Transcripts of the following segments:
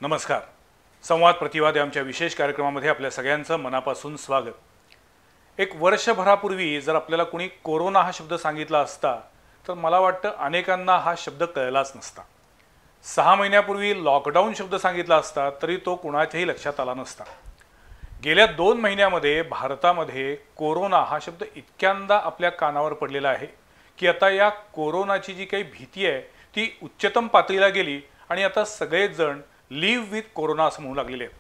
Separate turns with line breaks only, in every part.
नमस्कार. संवाद प्रतिवाद आमच्या विशेष कार्यक्रमामध्ये आपल्या सगळ्यांचं मनापासून स्वागत. एक वर्षभरापूर्वी जर आपल्याला कोणी कोरोना हा शब्द सांगितला असता तर मला वाटतं अनेकांना हा शब्द कळलाच नसता. 6 महिन्यापूर्वी लॉकडाऊन शब्द सांगितला असता तरी तो कुणाच्याही लक्षात आला नसता. गेल्या 2 महिन्यामध्ये भारतामध्ये कोरोना हा शब्द इतक्यांदा आपल्या कानावर पडलेला आहे की आता या कोरोनाची जी काही भीती आहे ती उच्चतम पातळीला गेली आणि आता सगळेच जण लिव्ह विथ कोरोना असं म्हणू लागलेले आहेत.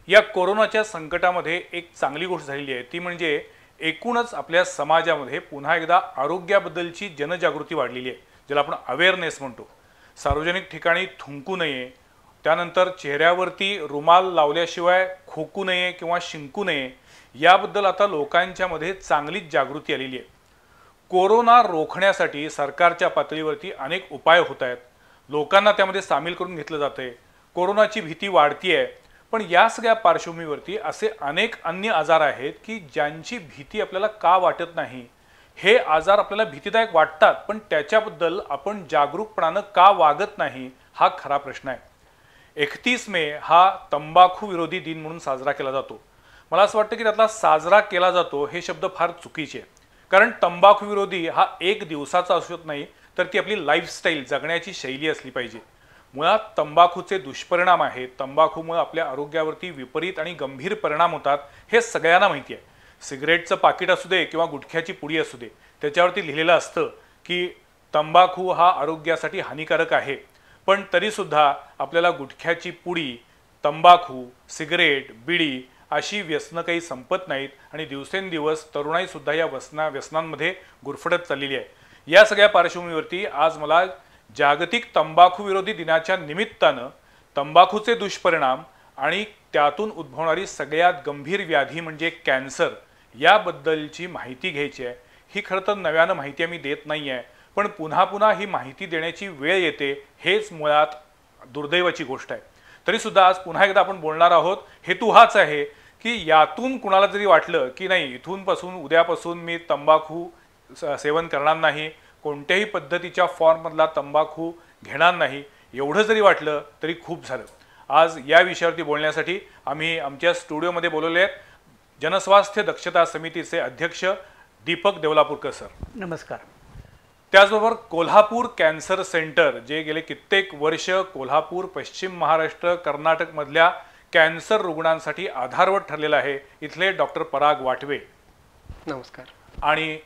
या कोरोनाच्या संकटामध्ये एक चांगली गोष्ट झालेली आहे ती म्हणजे एकूणच आपल्या समाजामध्ये पुन्हा एकदा आरोग्याबद्दलची जनजागृती वाढलेली आहे, ज्याला आपण अवेअरनेस म्हणतो. सार्वजनिक ठिकाणी थुंकू नये, त्यानंतर चेहऱ्यावरती रुमाल लावल्याशिवाय खोकू नये किंवा शिंकू नये, याबद्दल आता लोकांच्या मध्ये चांगलीच जागृती आलेली आहे. कोरोना रोखण्यासाठी सरकारच्या पातळीवरती अनेक उपाय होत आहेत, लोकांना त्यामध्ये सामील करून घेतलं जातंय. कोरोनाची भीती वाढतीये, पण या सगळ्या पार्श्वभूमीवरती असे अनेक अन्य आजार आहेत की ज्यांची भीती आपल्याला का वाटत नाही. हे आजार आपल्याला भीतीदायक वाटतात, पण त्याच्याबद्दल आपण जागरूकपणानं का वागत नाही हा खरा प्रश्न आहे. 31 मे हा तंबाखू विरोधी दिन म्हणून साजरा केला जातो. मला असं वाटतं की त्यातला साजरा केला जातो हे शब्द फार चुकीचे आहे, कारण तंबाखू विरोधी हा एक दिवसाचा असू शकत नाही, तर ती आपली लाईफस्टाईल जगण्याची शैली असली पाहिजे. मुळात तंबाखूचे दुष्परिणाम आहेत, तंबाखूमुळे आपल्या आरोग्यावरती विपरीत आणि गंभीर परिणाम होतात हे सगळ्यांना माहिती आहे. सिगरेटचं पाकिट असू दे किंवा गुटख्याची पुडी असू दे, त्याच्यावरती लिहिलेलं असतं की तंबाखू हा आरोग्यासाठी हानिकारक आहे, पण तरीसुद्धा आपल्याला गुटख्याची पुडी, तंबाखू, सिगरेट, बिडी अशी व्यसनं काही संपत नाहीत आणि दिवसेंदिवस तरुणाईसुद्धा या व्यसनांमध्ये गुरफटत चाललेली आहे. या सगळ्या पार्श्वभूमीवरती आज मला जागतिक तंबाखू विरोधी दिनाच्या निमित्तानं तंबाखूचे दुष्परिणाम आणि त्यातून उद्भवणारी सगळ्यात गंभीर व्याधी म्हणजे कॅन्सर याबद्दलची माहिती घ्यायची आहे. ही खरं तर नव्यानं माहिती आम्ही देत नाही आहे, पण पुन्हा पुन्हा ही माहिती देण्याची वेळ येते, हेच मुळात दुर्दैवाची गोष्ट आहे. तरीसुद्धा आज पुन्हा एकदा आपण बोलणार आहोत. हेतू हाच आहे की यातून कुणाला जरी वाटलं की नाही इथूनपासून उद्यापासून मी तंबाखू सेवन करणार नाही, कोणत्याही पद्धतीच्या फॉर्ममधला तंबाखू घेणार नाही, एवढं जरी वाटलं तरी खूप झालं. आज या विषयावरती बोलण्यासाठी आम्ही आमच्या स्टुडिओमध्ये बोलवले आहेत जनस्वास्थ्य दक्षता समितीचे अध्यक्ष दीपक देवलापूरकर सर.
नमस्कार.
त्याचबरोबर कोल्हापूर कॅन्सर सेंटर, जे गेले कित्येक वर्ष कोल्हापूर, पश्चिम महाराष्ट्र, कर्नाटकमधल्या कॅन्सर रुग्णांसाठी आधारवत ठरलेलं आहे, इथले डॉक्टर पराग वाटवे.
नमस्कार.
आणि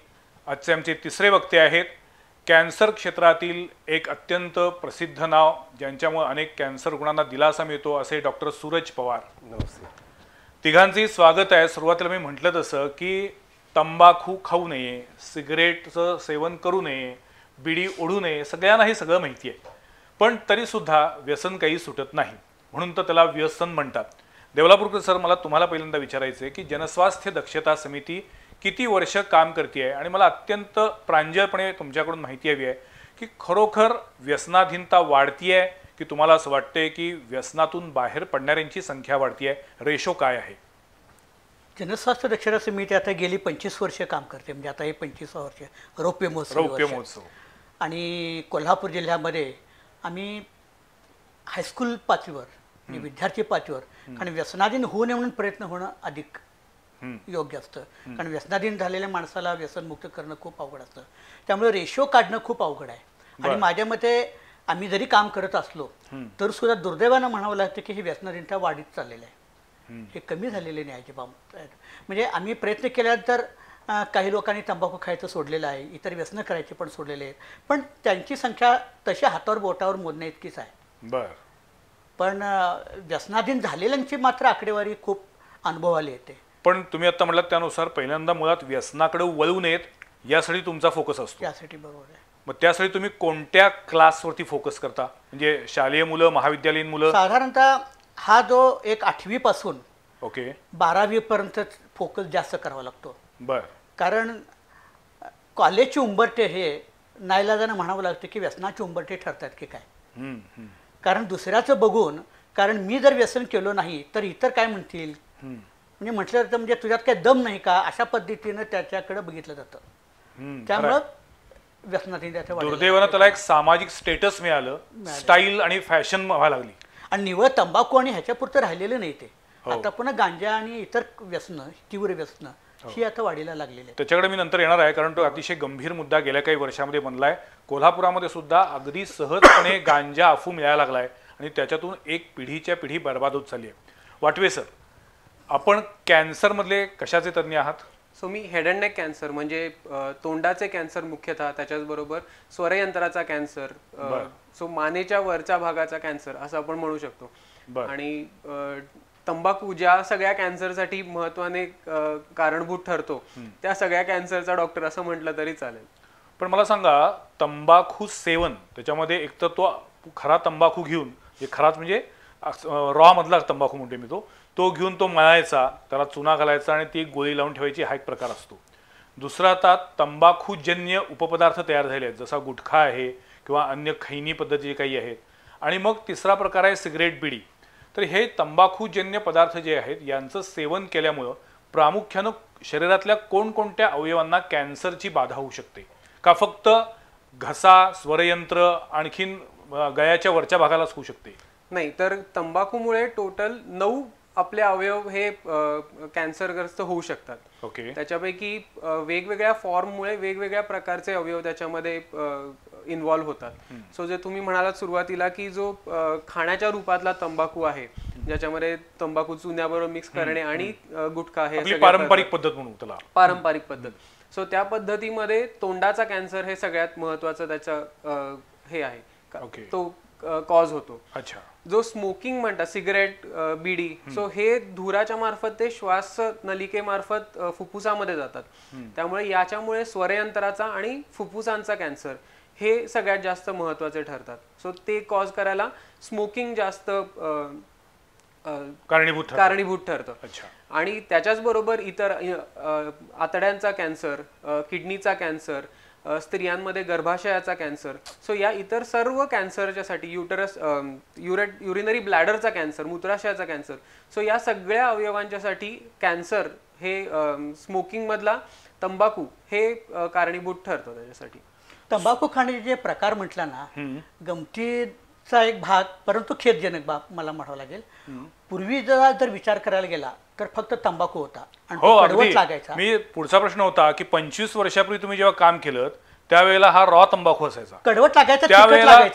आजचे आमचे तिसरे वक्ते आहेत कॅन्सर क्षेत्रातील एक अत्यंत प्रसिद्ध नाव, ज्यांच्यामुळे अनेक कॅन्सर रुग्णांना दिलासा मिळतो, असे डॉक्टर सूरज पवार.
नमस्ते.
तिघांचंही स्वागत आहे. सुरुवातीला मी म्हटलं तसं की तंबाखू खाऊ नये, सिगरेटचं सेवन करू नये, बिडी ओढू नये, सगळ्यांना हे सगळं माहिती आहे, पण तरीसुद्धा व्यसन काही सुटत नाही, म्हणून तर त्याला व्यसन म्हणतात. देवलापूरकर सर, मला तुम्हाला पहिल्यांदा विचारायचं आहे की जनस्वास्थ्य दक्षता समिती किती वर्ष काम करते आहे, आणि मला अत्यंत प्रांजळपणे तुमच्याकडून माहिती हवी आहे की खरोखर व्यसनाधीनता वाढती आहे की तुम्हाला असं वाटतंय की व्यसनातून बाहेर पडणाऱ्यांची संख्या वाढती आहे, रेशो काय आहे?
जनस्वास्थ्य दक्षता समिती आता गेली 25 वर्ष काम करते, म्हणजे आता हे 25 वर्ष रौप्य महोत्सव. आणि कोल्हापूर जिल्ह्यामध्ये आम्ही हायस्कूल पातळीवर आणि विद्यार्थी पातळीवर आणि व्यसनाधीन होऊ नये म्हणून प्रयत्न होणं अधिक योग्य असतं, कारण व्यसनाधीन झालेल्या माणसाला व्यसनमुक्त करणं खूप अवघड असतं. त्यामुळे रेशो काढणं खूप अवघड आहे. आणि माझ्या मते आम्ही जरी काम करत असलो तर सुद्धा दुर्दैवानं म्हणावं लागतं की ही व्यसनाधीनता वाढीत चाललेलं आहे, हे कमी झालेले नाही अजिबात. म्हणजे आम्ही प्रयत्न केल्यानंतर काही लोकांनी तंबाखू खायचं सोडलेलं आहे, इतर व्यसनं करायची पण सोडलेले आहेत, पण त्यांची संख्या तशी हातावर बोटावर मोजण्या इतकीच आहे. पण व्यसनाधीन झालेल्यांची मात्र आकडेवारी खूप अनुभवाला येते.
पण तुम्ही आता म्हटलात त्यानुसार पहिल्यांदा मुळात व्यसनाकडे वळू नयेत यासाठी तुमचा फोकस असतो.
त्यासाठी बरोबर आहे.
मग त्यासाठी तुम्ही कोणत्या क्लासवरती फोकस करता, म्हणजे शालेय मुलं, महाविद्यालयीन मुलं?
साधारणतः हा जो एक 8वी पासून
ओके
12वी पर्यंत फोकस जास्त करावा लागतो.
बरं.
कारण कॉलेजचे उंबरठे हे नाईलाजानं म्हणावं लागतं की व्यसनाचे उंबरठे ठरतात की काय. कारण दुसऱ्याचं बघून, कारण मी जर व्यसन केलं नाही तर इतर काय म्हणतील, म्हणजे म्हटलं जातं म्हणजे तुझ्यात काय दम नाही का, अशा पद्धतीनं त्याच्याकडे बघितलं जातं. त्यामुळं व्यसनाधीन
दुर्दैवानं त्याला एक सामाजिक स्टेटस मिळालं, स्टाईल आणि फॅशन व्हायला लागली.
आणि निवळ तंबाखू आणि ह्याच्यापुरतं राहिलेलं नाही ते. आता पुन्हा गांजा आणि इतर व्यसनं, तीव्र व्यसनं ही आता वाढीला लागलेली आहे.
त्याच्याकडे मी नंतर येणार आहे, कारण तो अतिशय गंभीर मुद्दा गेल्या काही वर्षामध्ये बनलाय. कोल्हापुरामध्ये सुद्धा अगदी सहजपणे गांजा अफू मिळायला लागलाय आणि त्याच्यातून एक पिढीच्या पिढी बर्बाद होत चालली आहे. वाटवे सर, आपण कॅन्सरमधले कशाचे तज्ज्ञ आहात?
So me head and neck cancer म्हणजे तोंडाचे कॅन्सर मुख्यतः, त्याच्याचबरोबर स्वरयंत्राचा कॅन्सर, सो मानेच्या वरच्या भागाचा कॅन्सर असं आपण म्हणू शकतो. आणि तंबाखू ज्या सगळ्या कॅन्सरसाठी महत्वाने कारणभूत ठरतो त्या सगळ्या कॅन्सरचा डॉक्टर असं म्हटलं तरी चालेल.
पण मला सांगा, तंबाखू सेवन त्याच्यामध्ये एक तर तो खरा तंबाखू घेऊन, खराच म्हणजे रॉ मधला तंबाखू म्हणते मी, तो घेऊन तो मळायचा, त्याला चुना घालायचा आणि ती गोळी लावून ठेवायची, हा एक प्रकार असतो. दुसरा आता तंबाखूजन्य उपपदार्थ तयार झाले आहेत, जसा गुटखा आहे किंवा अन्य खैनी पद्धती जे काही आहेत. आणि मग तिसरा प्रकार आहे सिगरेट, बिडी. तर हे तंबाखूजन्य पदार्थ जे आहेत यांचं सेवन केल्यामुळं प्रामुख्यानं शरीरातल्या कोणकोणत्या अवयवांना कॅन्सरची बाधा होऊ शकते? का फक्त घसा, स्वरयंत्र, आणखीन गळ्याच्या वरच्या भागालाच होऊ शकते?
नाही, तर तंबाखूमुळे टोटल 9 आपले अवयव हे कॅन्सरग्रस्त होऊ शकतात.
ओके.
त्याच्यापैकी वेगवेगळ्या फॉर्ममुळे वेगवेगळ्या प्रकारचे अवयव त्याच्यामध्ये इन्व्हॉल्व्ह होतात. सो जे तुम्ही म्हणालात सुरुवातीला की जो खाण्याच्या रूपातला तंबाखू आहे, ज्याच्यामध्ये तंबाखू चुन्याबरोबर मिक्स करणे आणि गुटखा हे
पारंपरिक पद्धत म्हणू त्याला,
पारंपरिक पद्धत. सो त्या पद्धतीमध्ये तोंडाचा कॅन्सर हे सगळ्यात महत्वाचं त्याचं हे आहे, तो कॉज होतो.
अच्छा.
जो स्मोकिंग म्हणतात, सिगरेट, बिडी, सो हे धुराच्या मार्फत ते श्वास नलिकेमार्फत फुफ्फुसामध्ये जातात. त्यामुळे याच्यामुळे स्वरयंत्राचा आणि फुफ्फुसांचा कॅन्सर हे सगळ्यात जास्त महत्वाचे ठरतात. सो ते कॉज करायला स्मोकिंग जास्त कारणीभूत ठरतं. आणि त्याच्याच बरोबर इतर आतड्यांचा कॅन्सर, किडनीचा कॅन्सर, स्त्रियांमध्ये गर्भाशयाचा कॅन्सर, सो या इतर सर्व कॅन्सरच्या साठी युरिनरी ब्लॅडरचा कॅन्सर, मूत्राशयाचा कॅन्सर, सो या सगळ्या अवयवांच्यासाठी कॅन्सर हे स्मोकिंग मधला तंबाखू हे कारणीभूत ठरतो. त्याच्यासाठी
तंबाखू खाण्याचे जे प्रकार म्हटला ना, गमतीचा एक भाग, परंतु खेदजनक बाब मला म्हणावं लागेल. पूर्वी जर विचार करायला गेला तर फक्त तंबाखू होता आणि कडवट लागायचा.
मी पुढचा प्रश्न होता की 25 वर्षापूर्वी तुम्ही जेव्हा काम केलं त्यावेळेला हा रॉ तंबाखू असायचा,
कडवट लागायचा.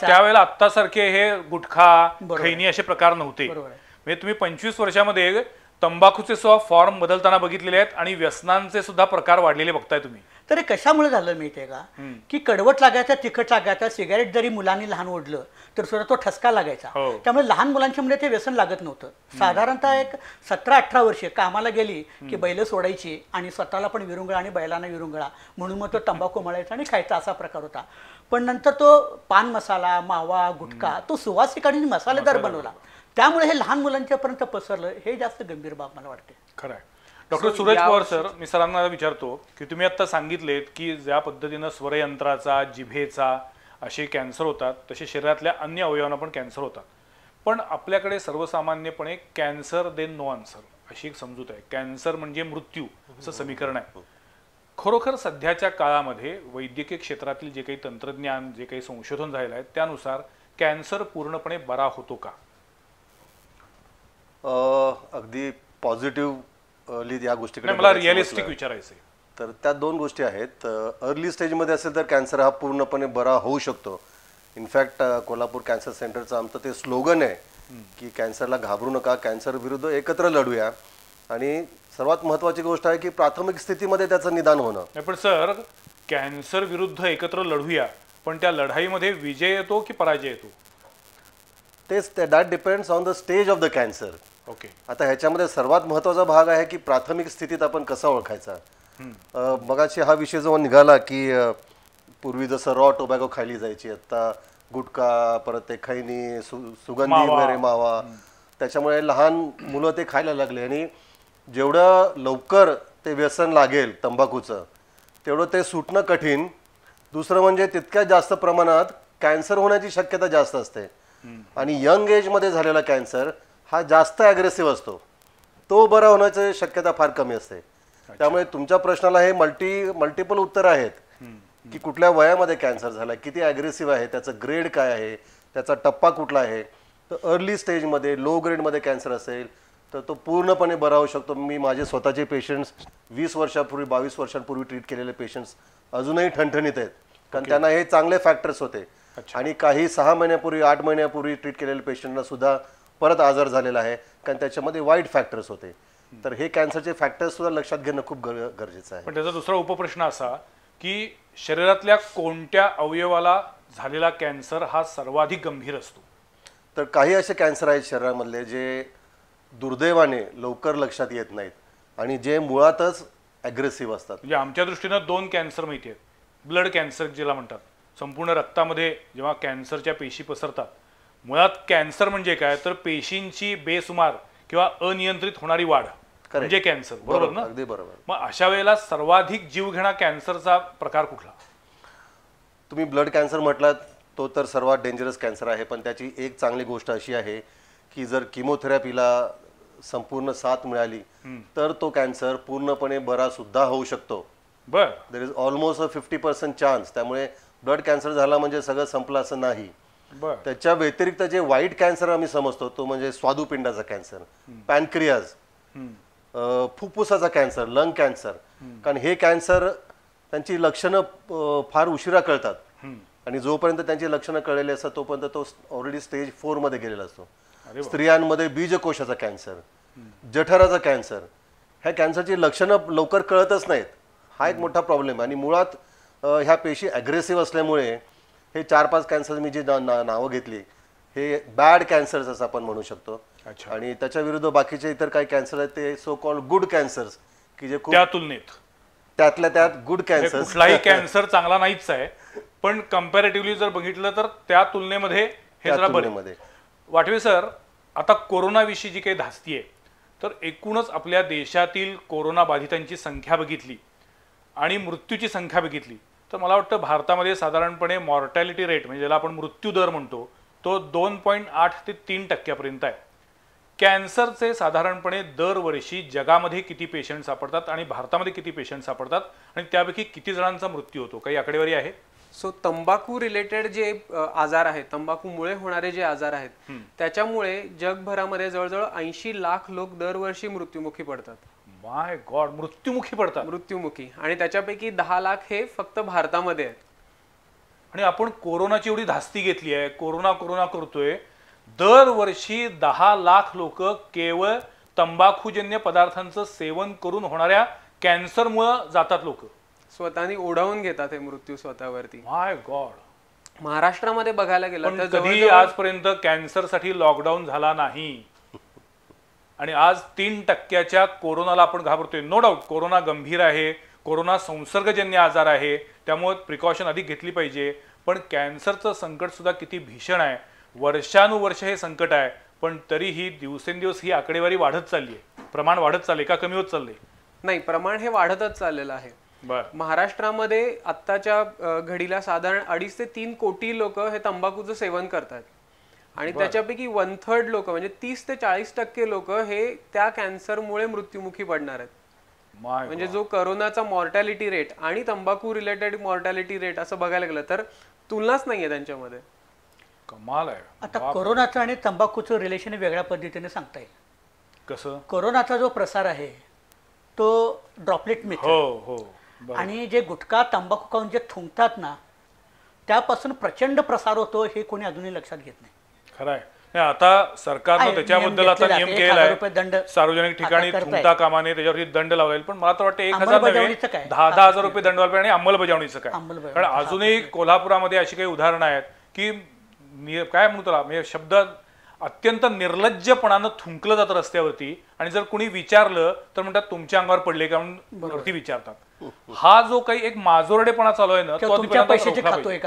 त्यावेळेला आत्तासारखे हे गुटखा, खैनी असे प्रकार नव्हते. म्हणजे तुम्ही 25 वर्षामध्ये तंबाखूचे सुद्धा फॉर्म बदलताना बघितलेले आहेत आणि व्यसनांचे सुद्धा प्रकार वाढलेले बघताय तुम्ही.
तर हे कशामुळे झालं माहितीये का, की कडवट लागायचा, तिखट लागायचा. सिगारेट जरी मुलांनी लहान ओढलं तर सुद्धा तो ठसका लागायचा. त्यामुळे लहान मुलांच्या मध्ये ते व्यसन लागत नव्हतं. साधारणतः एक 17-18 वर्षे कामाला गेली की बैल सोडायची आणि स्वतःला पण विरुंगळा आणि बैलांना विरुंगळा म्हणून मग तो तंबाखू मळायचा आणि खायचा, असा प्रकार होता. पण नंतर तो पान मसाला, मावा, गुटखा तो सुवासिक आणि मसालेदार बनवला, त्यामुळे हे लहान मुलांच्या पर्यंत पसरलं. हे जास्त गंभीर बाब मला वाटते.
खरं आहे. डॉक्टर सूरज पवार सर, मी सरांना विचारतो की तुम्ही आता सांगितलेत की ज्या पद्धतीनं स्वरयंत्राचा, जिभेचा असे कॅन्सर होतात, तसे शरीरातल्या अन्य अवयवांना पण कॅन्सर होतात. पण आपल्याकडे सर्वसामान्यपणे कॅन्सर देन नो आन्सर अशी एक समजूत आहे. कॅन्सर म्हणजे मृत्यू असं समीकरण आहे. खरोखर सध्याच्या काळामध्ये वैद्यकीय क्षेत्रातील जे काही तंत्रज्ञान, जे काही संशोधन झालेलं आहे त्यानुसार कॅन्सर पूर्णपणे बरा होतो का?
अगदी पॉझिटिव्हली या गोष्टीकडे
मला रिअलिस्टिक विचारायचं आहे.
तर त्या 2 गोष्टी आहेत. अर्ली स्टेजमध्ये असेल तर कॅन्सर हा पूर्णपणे बरा होऊ शकतो. इनफॅक्ट कोल्हापूर कॅन्सर सेंटरचं आमचं ते स्लोगन आहे की कॅन्सरला घाबरू नका, कॅन्सर विरुद्ध एकत्र लढूया. आणि सर्वात महत्त्वाची गोष्ट आहे की प्राथमिक स्थितीमध्ये त्याचं निदान होणं.
पण सर, कॅन्सर विरुद्ध एकत्र लढूया, पण त्या लढाईमध्ये विजय येतो की पराजय येतो?
तेच, that depends on the stage of the cancer.
Okay.
आता ह्याच्यामध्ये सर्वात महत्त्वाचा भाग आहे की प्राथमिक स्थितीत आपण कसा ओळखायचा. मगाशी हा विषय जेव्हा निघाला की पूर्वी जसं रॉ टोबॅको खायली जायची, आता गुटखा, परत ते खैनी, सुगंधी वगैरे, मावा, त्याच्यामुळे लहान मुलं ते खायला लागले. आणि जेवढं लवकर ते व्यसन लागेल तंबाखूचं तेवढं ते सुटणं कठीण. दुसरं म्हणजे तितक्या जास्त प्रमाणात कॅन्सर होण्याची शक्यता जास्त असते. आणि यंग एजमध्ये झालेला कॅन्सर हा जास्त ॲग्रेसिव्ह असतो, तो बरा होण्याची शक्यता फार कमी असते. त्यामुळे तुमच्या प्रश्नाला हे मल्टिपल उत्तर आहेत की कुठल्या वयामध्ये कॅन्सर झाला, किती ॲग्रेसिव्ह आहे, त्याचं ग्रेड काय आहे, त्याचा टप्पा कुठला आहे. तर अर्ली स्टेजमध्ये लो ग्रेडमध्ये कॅन्सर असेल तर तो पूर्णपणे बरा होऊ शकतो. मी माझे स्वतःचे पेशंट्स 20 वर्षापूर्वी 22 वर्षांपूर्वी ट्रीट केलेले पेशंट्स अजूनही ठणठणीत आहेत, कारण त्यांना हे चांगले फॅक्टर्स होते. आणि काही 6 महिन्यापूर्वी 8 महिन्यापूर्वी ट्रीट केलेल्या पेशंटना सुद्धा परत आजार झालेला आहे, कारण त्याच्यामध्ये वाईट फॅक्टर्स होते. तर हे कॅन्सरचे फॅक्टर्स सुद्धा लक्षात घेणं खूप गरजेचं आहे.
पण त्याचा दुसरा उपप्रश्न असा की शरीरातल्या कोणत्या अवयवाला झालेला कॅन्सर हा सर्वाधिक गंभीर असतो?
तर काही असे कॅन्सर आहेत शरीरामधले जे दुर्दैवाने लवकर लक्षात येत नाहीत आणि जे मुळातच ॲग्रेसिव्ह असतात.
म्हणजे आमच्या दृष्टीनं 2 कॅन्सर माहिती आहेत. ब्लड कॅन्सर ज्याला म्हणतात, संपूर्ण रक्तामध्ये जेव्हा कॅन्सरच्या पेशी पसरतात. मुळात कॅन्सर म्हणजे काय तर पेशींची बेसुमार किंवा अनियंत्रित होणारी वाढ म्हणजे कॅन्सर, बरोबर ना?
अगदी बरोबर.
मग अशा वेळेला सर्वाधिक जीवघेणा कॅन्सरचा प्रकार कुठला?
तुम्ही ब्लड कॅन्सर म्हटलात, तो तर सर्वात डेंजरस कॅन्सर आहे. पण त्याची एक चांगली गोष्ट अशी आहे की जर किमोथेरपीला संपूर्ण साथ मिळाली तर तो कॅन्सर पूर्णपणे बरा सुद्धा होऊ शकतो.
बर,
देर इज ऑलमोस्ट 50% चान्स. त्यामुळे ब्लड कॅन्सर झाला म्हणजे सगळं संपलं असं नाही.
बर.
त्याच्या व्यतिरिक्त जे वाईट कॅन्सर आम्ही समजतो तो म्हणजे स्वादुपिंडाचा कॅन्सर, पॅनक्रियाज, फुफ्फुसाचा कॅन्सर, लंग कॅन्सर. कारण हे कॅन्सर त्यांची लक्षणं फार उशिरा कळतात आणि जोपर्यंत त्यांची लक्षणं कळलेली असतात तोपर्यंत तो ऑलरेडी स्टेज 4 मध्ये गेलेला असतो. स्त्रियांमध्ये बीजकोशाचा कॅन्सर, जठराचा कॅन्सर, ह्या कॅन्सरची लक्षणं लवकर कळतच नाहीत. हा एक मोठा प्रॉब्लेम आहे. आणि मुळात ह्या पेशी ॲग्रेसिव्ह असल्यामुळे हे 4-5 कॅन्सर मी जी नावं घेतली हे बॅड कॅन्सर्स असं आपण म्हणू शकतो. आणि त्याच्या विरुद्ध बाकीचे इतर काही कॅन्सर आहेत ते सो कॉल्ड गुड कॅन्सर्स, की जे खूप
त्या तुलनेत
त्यातल्या त्यात गुड कॅन्सर.
कुठलाही कॅन्सर चांगला नाहीच आहे, पण कम्पॅरेटिव्हली जर बघितलं तर त्या तुलनेमध्ये हे जरा बरे. वाटवे सर, आता कोरोनाविषयी जी काही धास्ती आहे तर एकूणच आपल्या देशातील कोरोना बाधितांची संख्या बघितली आणि मृत्यूची संख्या बघितली तर मला वाटतं भारतामध्ये साधारणपणे मॉर्टॅलिटी रेट म्हणजे ज्याला आपण मृत्यू दर म्हणतो तो 2.8 ते 3% आहे. कॅन्सरचे साधारणपणे दरवर्षी जगामध्ये किती पेशंट सापडतात आणि भारतामध्ये किती पेशंट सापडतात आणि त्यापैकी किती जणांचा मृत्यू होतो, काही आकडेवारी आहे?
सो तंबाखू रिलेटेड जे आजार आहेत, तंबाखूमुळे होणारे जे आजार आहेत त्याच्यामुळे जगभरामध्ये जवळजवळ 80 लाख लोक दरवर्षी मृत्युमुखी पडतात.
माय गॉड, मृत्युमुखी पडतात?
मृत्युमुखी. आणि त्याच्यापैकी 10 लाख हे फक्त भारतामध्ये आहेत.
आणि आपण कोरोनाची एवढी धास्ती घेतली आहे, कोरोना करतोय, दरवर्षी 10 लाख लोक केवळ तंबाखूजन्य पदार्थांचं सेवन करून होणाऱ्या कॅन्सरमुळे जातात. लोक
स्वतःनी ओढावून घेतात हे मृत्यू स्वतःवरती.
माय गॉड.
महाराष्ट्रामध्ये बघायला गेलं तर
कधी आजपर्यंत कॅन्सरसाठी लॉकडाऊन झाला नाही आणि आज 3% कोरोनाला आपण घाबरतोय. नो डाऊट कोरोना गंभीर आहे, कोरोना संसर्गजन्य आजार आहे, त्यामुळे प्रिकॉशन अधिक घेतली पाहिजे. पण कॅन्सरचं संकट सुद्धा किती भीषण आहे, वर्षानुवर्ष हे संकट आहे, पण तरीही दिवसेंदिवस ही आकडेवारी वाढत चालली आहे. प्रमाण वाढत चालले का कमी होत चालले?
नाही, प्रमाण हे वाढतच चाललेलं आहे. महाराष्ट्रामध्ये आत्ताच्या घडीला साधारण 2.5 ते 3 कोटी लोक हे तंबाखूचं सेवन करतात आणि त्याच्यापैकी 1/3 लोक म्हणजे 30 ते 40% लोक हे त्या कॅन्सरमुळे मृत्युमुखी पडणार आहेत. म्हणजे जो कोरोनाचा मॉर्टॅलिटी रेट आणि तंबाखू रिलेटेड मॉर्टॅलिटी रेट असं बघायला गेलं तर तुलनाच नाहीये त्यांच्यामध्ये.
कमाल आहे.
आता कोरोनाचं आणि तंबाखूचं रिलेशन वेगळ्या पद्धतीने सांगता येईल.
कसं?
कोरोनाचा जो प्रसार आहे तो ड्रॉपलेट मेथड आणि जे गुटखा तंबाखू खाऊन जे थुंकतात ना त्यापासून प्रचंड प्रसार होतो हे कोणी अजूनही लक्षात घेत नाही.
खरं आहे. आता सरकारनं त्याच्याबद्दल आता नियम केलाय, सार्वजनिक ठिकाणी थुंकता कामा नये, त्याच्यावरती दंड लावला जाईल. पण मला तर वाटतं 10,000 रुपये दंड लावला आणि अंमलबजावणीचं काय? कारण अजूनही कोल्हापुरामध्ये अशी काही उदाहरणं आहेत की काय म्हणू त्याला म्हणजे शब्द अत्यंत निर्लज्जपणानं थुंकलं जातं रस्त्यावरती आणि जर कुणी विचारलं तर म्हणतात तुमच्या अंगावर पडले का म्हणून वरती विचारतात. हा जो काही एक माजोरडेपणा चालू आहे ना तो
तुमच्या पैशाने खातोय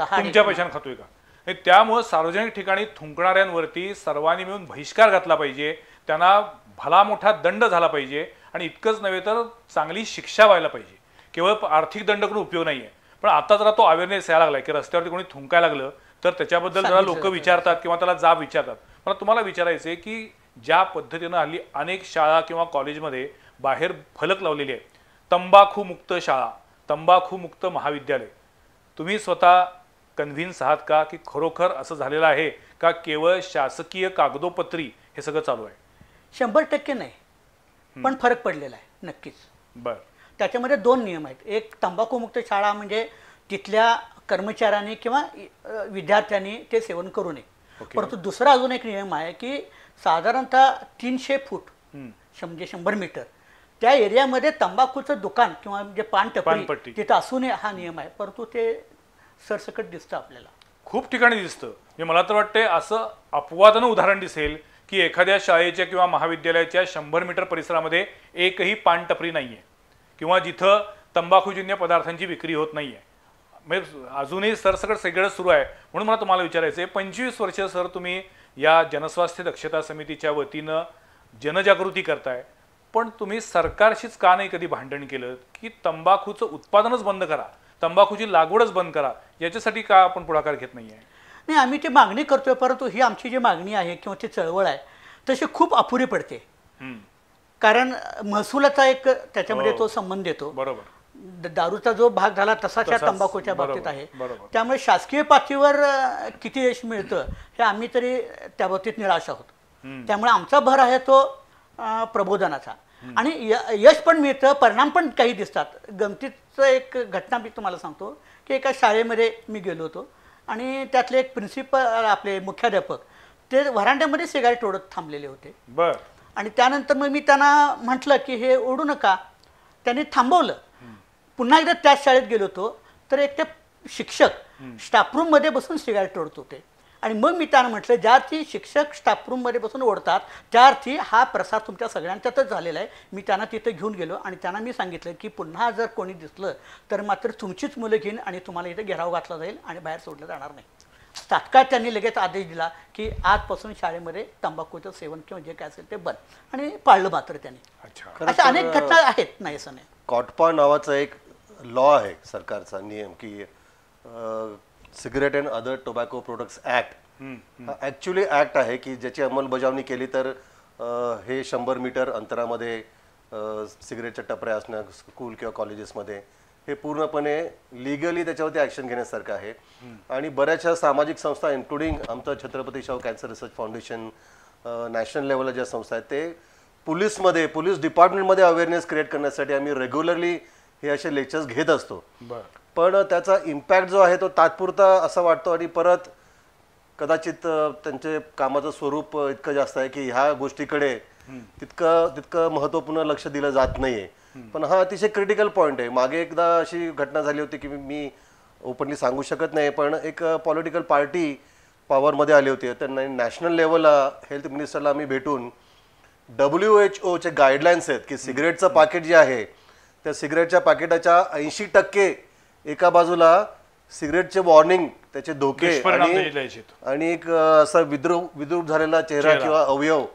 का? त्यामुळे सार्वजनिक ठिकाणी थुंकणाऱ्यांवरती सर्वांनी मिळून बहिष्कार घातला पाहिजे, त्यांना भला मोठा दंड झाला पाहिजे आणि इतकंच नव्हे तर चांगली शिक्षा व्हायला पाहिजे. केवळ आर्थिक दंड करून उपयोग नाहीये. पण आता जरा तो अवेअरनेस यायला लागलाय की रस्त्यावरती कोणी थुंकायला लागलं तर त्याच्याबद्दल जरा लोक विचारतात किंवा त्याला जाब विचारतात. मला तुम्हाला विचारायचंय की ज्या पद्धतीनं हल्ली अनेक शाळा किंवा कॉलेजमध्ये बाहेर फलक लावलेले आहेत, तंबाखू मुक्त शाळा, तंबाखू मुक्त महाविद्यालय, तुम्ही स्वतः कन्व्हिन्स आहात का की खरोखर असं झालेलं आहे का केवळ शासकीय कागदोपत्री हे सगळं चालू आहे?
100% नाही, पण फरक पडलेला आहे नक्कीच.
बर.
त्याच्यामध्ये 2 नियम आहेत. एक, तंबाखूमुक्त शाळा म्हणजे तिथल्या कर्मचाऱ्यांनी किंवा विद्यार्थ्यांनी ते सेवन करू नये. परंतु दुसरा अजून एक नियम आहे की साधारणतः 300 फूट म्हणजे 100 मीटर त्या एरियामध्ये तंबाखूचं दुकान किंवा जे पानटपरी तिथं असू नये हा नियम आहे. परंतु ते सरसकट दिसतं आपल्याला,
खूप ठिकाणी दिसतं. म्हणजे मला तर वाटते असं अपवादानं उदाहरण दिसेल की एखाद्या शाळेच्या किंवा महाविद्यालयाच्या 100 मीटर परिसरामध्ये एकही पानटपरी नाहीये किंवा जिथं तंबाखूजन्य पदार्थांची विक्री होत नाहीये. म्हणजे अजूनही सरसकट सगळं सुरू आहे. म्हणून मला तुम्हाला विचारायचं आहे, 25 वर्ष सर तुम्ही या जनस्वास्थ्य दक्षता समितीच्या वतीनं जनजागृती करताय, पण तुम्ही सरकारशीच का नाही कधी भांडण केलं की तंबाखूचं उत्पादनच बंद करा, तंबाखूची लागवडच बंद करा, याच्यासाठी का आपण पुढाकार घेत नाहीये?
नाही, आम्ही ती मागणी करतोय, परंतु ही आमची जी मागणी आहे किंवा ती चळवळ आहे तशी खूप अपुरी पडते. कारण महसुलाचा एक त्याच्यामध्ये तो संबंध येतो.
बरोबर.
दारूचा जो भाग झाला तसाच या तंबाखूच्या बाबतीत आहे. त्यामुळे शासकीय पातळीवर किती यश मिळतं हे आम्ही तरी त्या बाबतीत निराश आहोत. त्यामुळे आमचा भर आहे तो प्रबोधनाचा, आणि यश पण मिळतं, परिणाम पण काही दिसतात. गमतीचं एक घटना मी तुम्हाला सांगतो की एका शाळेमध्ये मी गेलो होतो आणि त्यातले एक प्रिन्सिपल, आपले मुख्याध्यापक, ते व्हरांड्यामध्ये सिगारेट ओढत थांबलेले होते.
बर.
आणि त्यानंतर मग मी त्यांना म्हटलं की हे ओढू नका. त्यांनी थांबवलं. पुन्हा एकदा त्याच शाळेत गेलो होतो तर एक ते शिक्षक स्टाफरूममध्ये बसून सिगारेट ओढत होते. आणि मग मी त्यांना म्हटलं, ज्या अर्थी शिक्षक स्टाफरूममध्ये बसून ओढतात त्या अर्थी हा प्रसार तुमच्या सगळ्यांच्यातच झालेला आहे. मी त्यांना तिथं घेऊन गेलो आणि त्यांना मी सांगितलं की पुन्हा जर कोणी दिसलं तर मात्र तुमचीच मुलं घेईन आणि तुम्हाला इथं घेराव घातला जाईल आणि बाहेर सोडलं जाणार नाही. तात्काळ त्यांनी लगेच आदेश दिला की आजपासून शाळेमध्ये तंबाखूचं सेवन किंवा जे काय असेल ते बंद, आणि पाळलं मात्र त्यांनी. अशा अनेक घटना आहेत, नाही असं नाही.
कॉटपा नावाचा एक लॉ आहे सरकारचा नियम की cigarette and other tobacco products act हा ॲक्च्युली ऍक्ट आहे की ज्याची अंमलबजावणी केली तर हे 100 मीटर अंतरामध्ये सिगरेटच्या टपऱ्या असणं स्कूल किंवा कॉलेजेसमध्ये हे पूर्णपणे लिगली त्याच्यावरती ॲक्शन घेण्यासारखं आहे. आणि बऱ्याचशा सामाजिक संस्था इन्क्लुडिंग आमचं Chhatrapati Shahu cancer research foundation, national लेवलला ज्या संस्था आहेत ते पोलीस डिपार्टमेंटमध्ये अवेअरनेस क्रिएट करण्यासाठी आम्ही रेग्युलरली हे असे लेक्चर्स घेत असतो. पण त्याचा इम्पॅक्ट जो आहे तो तात्पुरता असा वाटतो आणि परत कदाचित त्यांचे कामाचं स्वरूप इतकं जास्त आहे की ह्या गोष्टीकडे तितकं महत्त्वपूर्ण लक्ष दिलं जात नाहीये. पण हा अतिशय क्रिटिकल पॉईंट आहे. मागे एकदा अशी घटना झाली होती की मी ओपनली सांगू शकत नाही, पण एक पॉलिटिकल पार्टी पॉवरमध्ये आली होती. त्यांना नॅशनल लेवलला हेल्थ मिनिस्टरला आम्ही भेटून WHO चे गाईडलाईन्स आहेत की सिगरेटचं पाकिट जे आहे त्या सिगरेटच्या पाकिटाच्या 80% एका बाजूला सिगरेटचे वॉर्निंग, त्याचे धोके आणि एक असा विद्रूप झालेला चेहरा किंवा अवयव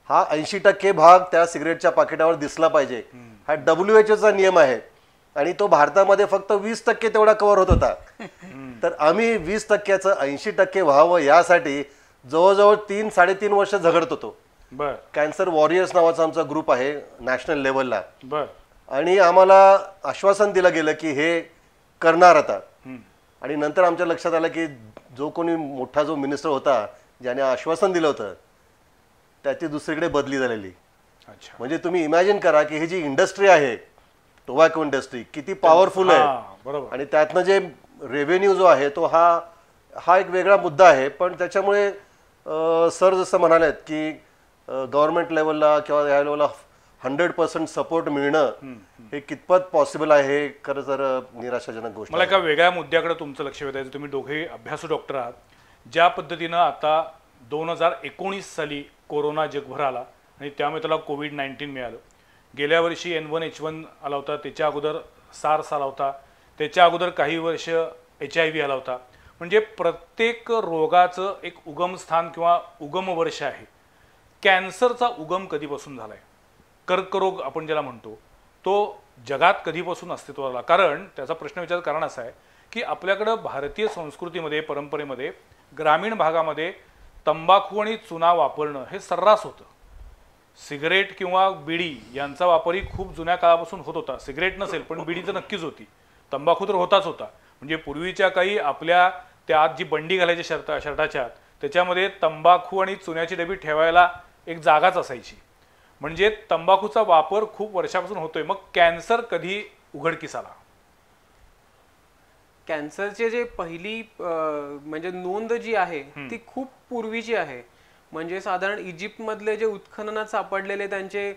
हा 80% भाग त्या सिगरेटच्या पाकिटावर दिसला पाहिजे. हा WHO नियम आहे आणि तो भारतामध्ये फक्त 20% तेवढा कव्हर होत होता. तर आम्ही 20%चं 80% व्हावं यासाठी जवळजवळ 3-3.5 वर्ष झगडत होतो. कॅन्सर वॉरियर्स नावाचा आमचा ग्रुप आहे नॅशनल लेवलला. आणि आम्हाला आश्वासन दिलं गेलं की हे करणार आता. आणि नंतर आमच्या लक्षात आलं की जो कोणी मोठा जो मिनिस्टर होता ज्याने आश्वासन दिलं होतं त्याची दुसरीकडे बदली झालेली. म्हणजे तुम्ही इमॅजिन करा की ही जी इंडस्ट्री आहे टोबॅको इंडस्ट्री किती पॉवरफुल आहे आणि त्यातनं जे रेव्हेन्यू जो आहे तो हा एक वेगळा मुद्दा आहे. पण त्याच्यामुळे सर जसं म्हणालेत की गव्हर्नमेंट लेवलला किंवा या लेवलला 100% सपोर्ट मिळणं हे कितपत पॉसिबल आहे हे खरं तर निराशाजनक गोष्ट.
मला एका वेगळ्या मुद्द्याकडे तुमचं लक्ष वेधायचं. तुम्ही दोघे अभ्यासू डॉक्टर आहात. ज्या पद्धतीनं आता 2019 साली कोरोना जगभर आला आणि त्यामुळे त्याला COVID-19 मिळालं. गेल्या वर्षी N1H1 आला होता, त्याच्या अगोदर SARS आला होता, त्याच्या अगोदर काही वर्ष HIV आला होता. म्हणजे प्रत्येक रोगाचं एक उगमस्थान किंवा उगम वर्ष आहे. कॅन्सरचा उगम कधीपासून झालाय? कर्करोग आपण ज्याला म्हणतो तो जगात कधीपासून अस्तित्वात आला? कारण त्याचा प्रश्न विचारायचं कारण असं आहे की आपल्याकडं भारतीय संस्कृतीमध्ये, परंपरेमध्ये ग्रामीण भागामध्ये तंबाखू आणि चुना वापरणं हे सर्रास होतं. सिगरेट किंवा बिडी यांचा वापरही खूप जुन्या काळापासून होत होता. सिगरेट नसेल पण बिडी तर नक्कीच होती, तंबाखू तर होताच होता. म्हणजे पूर्वीच्या काही आपल्या त्या आत जी बंडी घालायची शर्टाच्या त्याच्यामध्ये तंबाखू आणि चुन्याची डबी ठेवायला एक जागाच असायची. म्हणजे तंबाखूचा वापर खूप वर्षापासून होतोय. मग कॅन्सर कधी उघडकीस आला?
कॅन्सरचे जे पहिली म्हणजे नोंद जी आहे ती खूप पूर्वीची आहे. म्हणजे साधारण इजिप्त मधले जे उत्खननात सापडलेले त्यांचे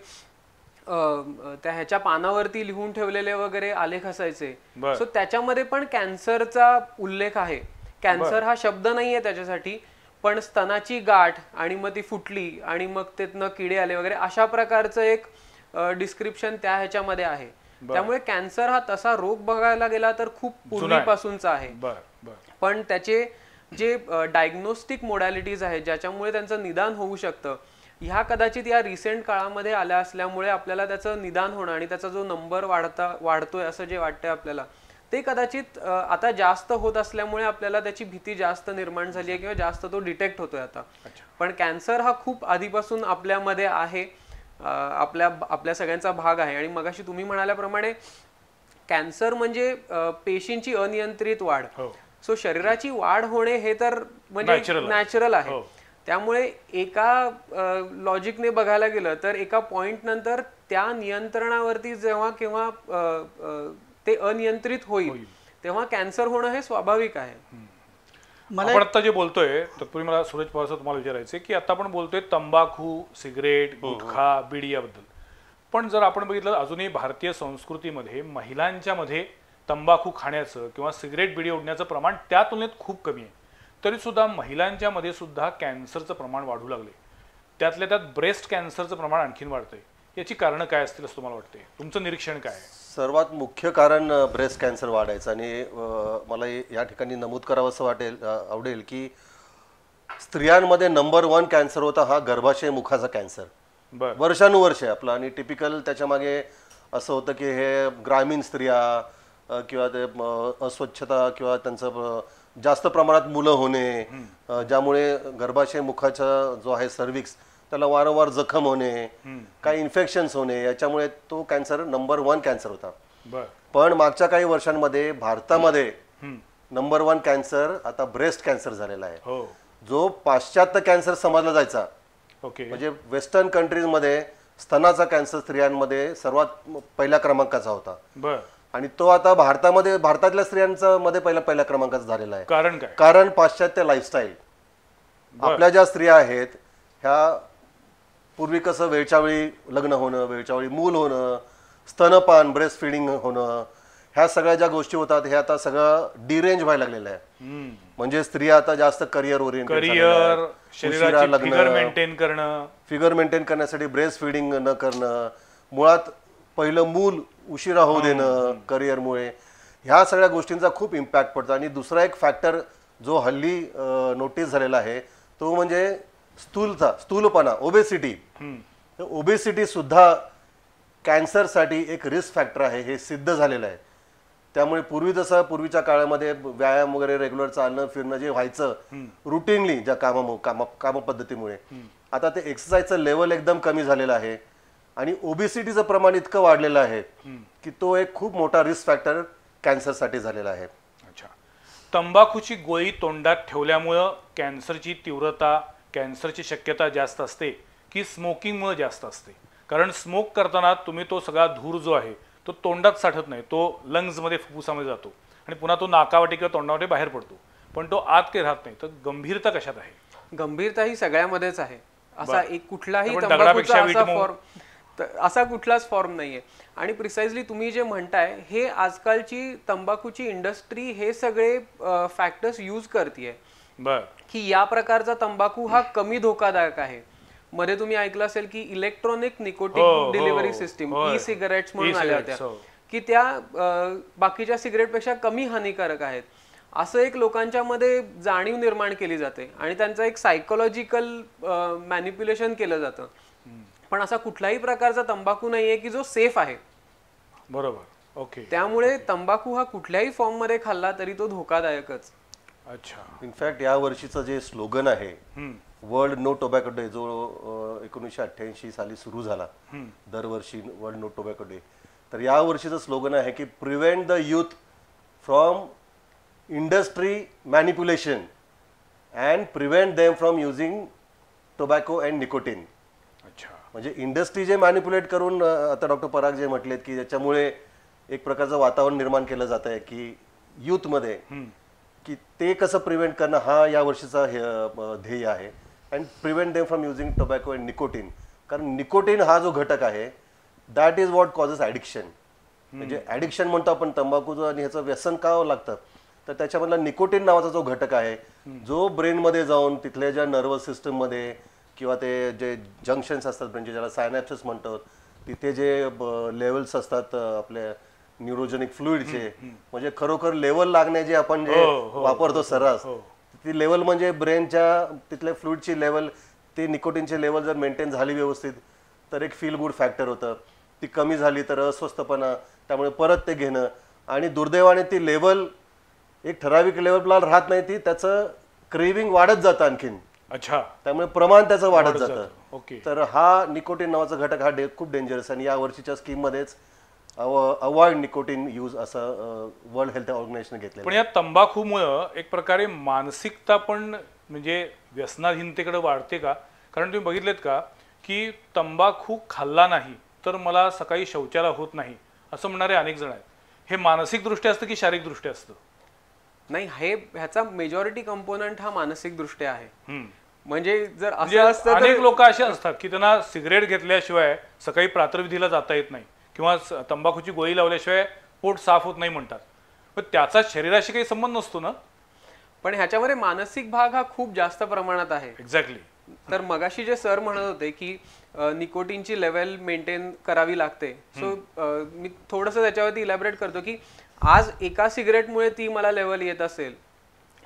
त्या ह्याच्या पानावरती लिहून ठेवलेले वगैरे आलेख असायचे. सो त्याच्यामध्ये पण कॅन्सरचा उल्लेख आहे. कॅन्सर हा शब्द नाहीये त्याच्यासाठी, पण स्तनाची गाठ आणि मग ती फुटली आणि मग त्यातनं किडे आले वगैरे अशा प्रकारचं एक डिस्क्रिप्शन त्या ह्याच्यामध्ये आहे. त्यामुळे कॅन्सर हा तसा रोग बघायला गेला तर खूप पूर्वीपासूनचा आहे. पण त्याचे जे डायग्नोस्टिक मोडॅलिटीज आहेत ज्याच्यामुळे त्यांचं निदान होऊ शकतं, ह्या कदाचित या रिसेंट काळामध्ये आल्या असल्यामुळे आपल्याला त्याचं निदान होणं आणि त्याचा जो नंबर वाढतोय असं जे वाटतंय आपल्याला, ते कदाचित आता जास्त होत असल्यामुळे आपल्याला त्याची भीती जास्त निर्माण झाली आहे किंवा जास्त तो डिटेक्ट होतोय आता. पण कॅन्सर हा खूप आधीपासून आपल्यामध्ये आहे, आपल्या सगळ्यांचा भाग आहे. आणि मगाशी तुम्ही म्हणाल्याप्रमाणे कॅन्सर म्हणजे पेशींची अनियंत्रित वाढ. सो शरीराची वाढ होणे हे तर म्हणजे नॅचरल आहे. त्यामुळे एका लॉजिकने बघायला गेलं तर एका पॉइंट नंतर त्या नियंत्रणावरती जेव्हा किंवा ते अनियंत्रित होईल तेव्हा कॅन्सर होणं हे स्वाभाविक आहे.
आपण आता जे बोलतोय तत्पूर्वी मला सूरज पवार तुम्हाला विचारायचे की आता आपण बोलतोय तंबाखू, सिगरेट, गुटखा, बिडी याबद्दल. पण जर आपण बघितलं अजूनही भारतीय संस्कृतीमध्ये महिलांच्या मध्ये तंबाखू खाण्याचं किंवा सिगरेट, बिडी ओढण्याचं प्रमाण त्या तुलनेत खूप कमी आहे. तरी सुद्धा महिलांच्या मध्ये सुद्धा कॅन्सरचं प्रमाण वाढू लागले. त्यातल्या त्यात ब्रेस्ट कॅन्सरचं प्रमाण आणखीन वाढतंय. याची कारणं काय असतील असं तुम्हाला वाटते? तुमचं निरीक्षण काय आहे?
सर्वात मुख्य कारण ब्रेस्ट कॅन्सर वाढायचं. आणि मला या ठिकाणी नमूद करावं असं आवडेल की स्त्रियांमध्ये नंबर 1 कॅन्सर होता हा गर्भाशय मुखाचा कॅन्सर. वर्षानुवर्ष आपला. आणि टिपिकल त्याच्या मागे असं होतं की हे ग्रामीण स्त्रिया किंवा ते अस्वच्छता किंवा त्यांचं जास्त प्रमाणात मुलं होणे, ज्यामुळे गर्भाशय मुखाचा जो आहे सर्विक्स त्याला वारंवार जखम होणे, काही इन्फेक्शन्स होणे, याच्यामुळे तो कॅन्सर नंबर 1 कॅन्सर होता. पण मागच्या काही वर्षांमध्ये भारतामध्ये नंबर 1 कॅन्सर आता ब्रेस्ट कॅन्सर झालेला आहे. जो पाश्चात्य कॅन्सर समजला जायचा, म्हणजे वेस्टर्न कंट्रीजमध्ये स्तनाचा कॅन्सर स्त्रियांमध्ये सर्वात पहिल्या क्रमांकाचा होता. आणि तो आता भारतातल्या स्त्रियांचा मध्ये पहिल्या क्रमांकाचा झालेला आहे.
कारण काय?
कारण पाश्चात्य लाईफस्टाईल. आपल्या ज्या स्त्रिया आहेत ह्या पूर्वी कसं वेळच्या वेळी लग्न होणं, वेळच्या वेळी मूल होणं, स्तनपान, ब्रेस्ट फिडिंग होणं, ह्या सगळ्या ज्या गोष्टी होतात हे आता सगळं डिरेंज व्हायला लागलेलं आहे. म्हणजे स्त्रिया आता जास्त करिअर ओरिएंटेड, फिगर मेंटेन करण्यासाठी ब्रेस्ट फिडिंग न करणं, मुळात पहिलं मूल उशिरा होऊ देणं करिअरमुळे, ह्या सगळ्या गोष्टींचा खूप इम्पॅक्ट पडतो. आणि दुसरा एक फॅक्टर जो हल्ली नोटीस झालेला आहे तो म्हणजे स्थूलपणा, ओबेसिटी. ओबेसिटी सुद्धा कॅन्सरसाठी एक रिस्क फॅक्टर आहे, हे सिद्ध झालेलं आहे. त्यामुळे पूर्वीच्या काळामध्ये व्यायाम वगैरे रेग्युलर चालणं फिरणं जे व्हायचं रुटीनली ज्या कामपद्धतीमुळे, आता ते एक्सरसाइजचं लेवल एकदम कमी झालेलं आहे. आणि ओबेसिटीचं प्रमाण इतकं वाढलेलं आहे की तो एक खूप मोठा रिस्क फॅक्टर कॅन्सरसाठी झालेला आहे.
अच्छा. तंबाखूची गोळी तोंडात ठेवल्यामुळं कॅन्सरची तीव्रता, कॅन्सरची शक्यता जास्त असते की स्मोकिंगमुळे जास्त असते? कारण स्मोक करताना तुम्ही तो सगळा धूर जो आहे तो तोंडात साठत नाही, तो लंग्समध्ये, फुफ्फुसामध्ये जातो आणि पुन्हा तो नाकावाटी किंवा तोंडावाटे बाहेर पडतो, पण तो आत काही राहत नाही. तर गंभीरता कशात आहे?
गंभीरता ही सगळ्यामध्येच आहे. असा एक कुठलाही तंबाखूचा असा कुठलाच फॉर्म नाहीये. आणि प्रिसाइजली तुम्ही जे म्हणताय हे आजकालची तंबाखूची इंडस्ट्री हे सगळे फॅक्टर्स यूज करतेय की या प्रकारचा तंबाखू हा कमी धोकादायक आहे. मध्ये तुम्ही ऐकलं असेल की electronic nicotine delivery system, e cigarettes म्हणून आल्या होत्या की त्या बाकीच्या सिगरेटपेक्षा कमी हानिकारक आहेत. असं एक लोकांच्या मध्ये जाणीव निर्माण केली जाते आणि त्यांचं एक सायकोलॉजिकल मॅनिप्युलेशन केलं जातं. पण असा कुठलाही प्रकारचा तंबाखू नाहीये की जो सेफ आहे.
बरोबर. ओके.
त्यामुळे तंबाखू हा कुठल्याही फॉर्म मध्ये खाल्ला तरी तो धोकादायकच.
अच्छा.
इनफॅक्ट या वर्षीचं जे स्लोगन आहे वर्ल्ड नो टोबॅको डे, जो 1988 साली सुरू झाला, दरवर्षी वर्ल्ड नो टोबॅको डे, तर या वर्षीचं स्लोगन आहे की prevent the youth from industry manipulation and prevent them from using tobacco and nicotine.
अच्छा.
म्हणजे इंडस्ट्री जे मॅनिप्युलेट करून आता डॉक्टर पराग जे म्हटलेत की त्याच्यामुळे एक प्रकारचं वातावरण निर्माण केलं जात आहे की यूथमध्ये, की ते कसं प्रिव्हेंट करणं हा या वर्षीचा ध्येय आहे. And prevent them from using tobacco and nicotine. कारण निकोटीन हा जो घटक आहे that is what causes addiction. म्हणजे ॲडिक्शन म्हणतो आपण तंबाखूचं, आणि ह्याचं व्यसन का लागतं तर त्याच्यामधला निकोटीन नावाचा जो घटक आहे जो ब्रेनमध्ये जाऊन तिथल्या ज्या नर्वस सिस्टममध्ये किंवा ते जे जंक्शन्स असतात म्हणजे ज्याला सायनॅप्सेस म्हणतो तिथे जे लेवल्स असतात आपल्या न्यूरोजेनिक फ्लुइडचे, म्हणजे खरोखर लेवल लागण्याचे आपण जे वापरतो सर्रास, ती लेवल म्हणजे ब्रेनच्या तिथल्या फ्लुइडची लेवल, ते निकोटीनची लेवल जर मेंटेन झाली व्यवस्थित तर एक फील गुड फॅक्टर होतं. ती कमी झाली तर अस्वस्थपणा, त्यामुळे परत ते घेणं, आणि दुर्दैवाने ती लेवल एक ठराविक लेवलला राहत नाही, ती त्याचं क्रेविंग वाढत जातं आणखीन.
अच्छा.
त्यामुळे प्रमाण त्याचं वाढत जातं.
ओके.
तर हा निकोटीन नावाचा घटक हा खूप डेंजरस, आणि या वर्षीच्या स्कीममध्येच अवॉइड निकोटीन यूज असं वर्ल्ड हेल्थ ऑर्गनायझेशन घेतलं.
पण या तंबाखूमुळं एक प्रकारे मानसिकता पण म्हणजे व्यसनाधीनतेकडे वाढते का? कारण तुम्ही बघितलेत का की तंबाखू खाल्ला नाही तर मला सकाळी शौचाला होत नाही असं म्हणणारे अनेक जण आहेत. हे मानसिक दृष्ट्या असतं की शारीरिक दृष्ट्या असतं?
नाही, ह्याचा मेजॉरिटी कंपोनंट हा मानसिक दृष्ट्या आहे. म्हणजे जर
म्हणजे
असं असतं
अनेक लोक असे असतात की त्यांना सिगरेट घेतल्याशिवाय सकाळी प्रातर्विधीला जाता येत नाही किंवा तंबाखूची गोळी लावल्याशिवाय पोट साफ होत नाही म्हणतात. पण त्याचा शरीराशी काही संबंध नसतो ना?
पण ह्याच्यामध्ये मानसिक भाग हा खूप जास्त प्रमाणात आहे.
एक्झॅक्टली.
तर मगाशी जे सर म्हणत होते की निकोटीनची लेवल मेंटेन करावी लागते, सो मी थोडंसं त्याच्यावरती इलॅबरेट करतो की आज एका सिगरेटमुळे ती मला लेवल येत असेल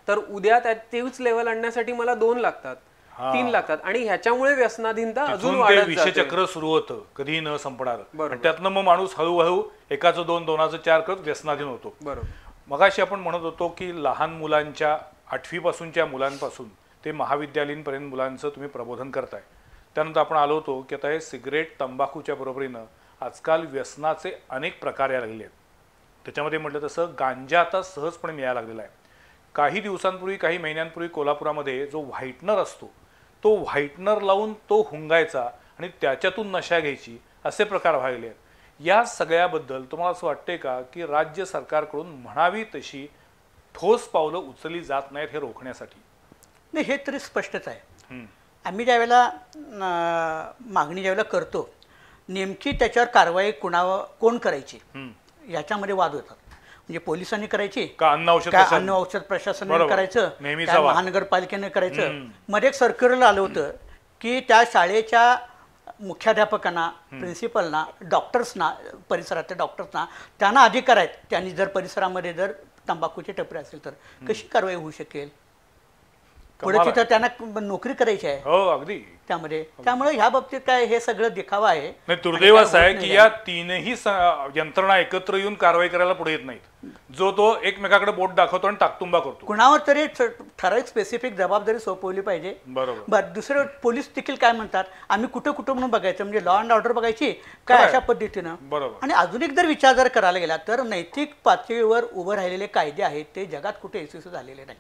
तर उद्या तीच लेवल आणण्यासाठी मला 2 लागतात, 3 लागतात, आणि ह्याच्यामुळे व्यसनाधीनता अजून वाढत जाते.
विषचक्र सुरू होतं कधीही न संपणार. त्यातनं मग माणूस हळूहळू एकाचं 2, 2चं 4 करत व्यसनाधीन होतो.
बरोबर.
मगाशी आपण म्हणत होतो की लहान मुलांच्या 8वी पासूनच्या मुलांपासून ते महाविद्यालयीनपर्यंत मुलांचं तुम्ही प्रबोधन करताय. त्यानंतर आपण आलो होतो की आता हे सिगरेट तंबाखूच्या बरोबरीनं आजकाल व्यसनाचे अनेक प्रकार यायला लागले आहेत. त्याच्यामध्ये म्हटलं तसं गांजा आता सहजपणे मिळायला लागलेला आहे. काही दिवसांपूर्वी, काही महिन्यांपूर्वी कोल्हापुरामध्ये जो व्हाईटनर असतो तो व्हाईटनर लावून तो हुंगायचा आणि त्याच्यातून नशा घ्यायची असे प्रकार व्हायले आहेत. या सगळ्याबद्दल तुम्हाला असं वाटते का की राज्य सरकारकडून म्हणावी तशी ठोस पावलं उचलली जात नाहीत हे रोखण्यासाठी?
नाही, हे तरी स्पष्टच आहे. आम्ही ज्यावेळेला मागणी ज्यावेळेला करतो नेमकी त्याच्यावर कारवाई कोण करायची याच्यामध्ये वाद होतात. म्हणजे पोलिसांनी करायची
का अन्न
औषध प्रशासनाने करायचं, महानगरपालिकेने करायचं. मध्ये एक सर्क्युलर आलं होतं की त्या शाळेच्या मुख्याध्यापकांना, प्रिन्सिपलना, डॉक्टर्सना, परिसरातल्या डॉक्टर्सना त्यांना अधिकार आहेत. त्यांनी जर परिसरामध्ये जर तंबाखूचे टपरे असेल तर कशी कारवाई होऊ शकेल? पुढे तिथं त्यांना नोकरी करायची आहे.
हो, अगदी.
त्यामुळे ह्या बाबतीत काय हे सगळं दिखावा आहे.
दुर्दैव असं आहे की या तीनही यंत्रणा एकत्र येऊन कारवाई करायला पुढे येत नाहीत. जो तो एकमेकाकडे बोट दाखवतो आणि टाकतुंबा करतो.
कुणावर तरी ठराविक स्पेसिफिक जबाबदारी सोपवली पाहिजे.
बरोबर.
दुसरं पोलीस देखील काय म्हणतात, आम्ही कुठं म्हणून बघायचं, म्हणजे लॉ अँड ऑर्डर बघायची काय अशा पद्धतीनं.
बरोबर.
आणि अजून एक जर विचार जर करायला गेला तर नैतिक पातळीवर उभं राहिलेले कायदे आहेत ते जगात कुठे यशस्वी झालेले नाही.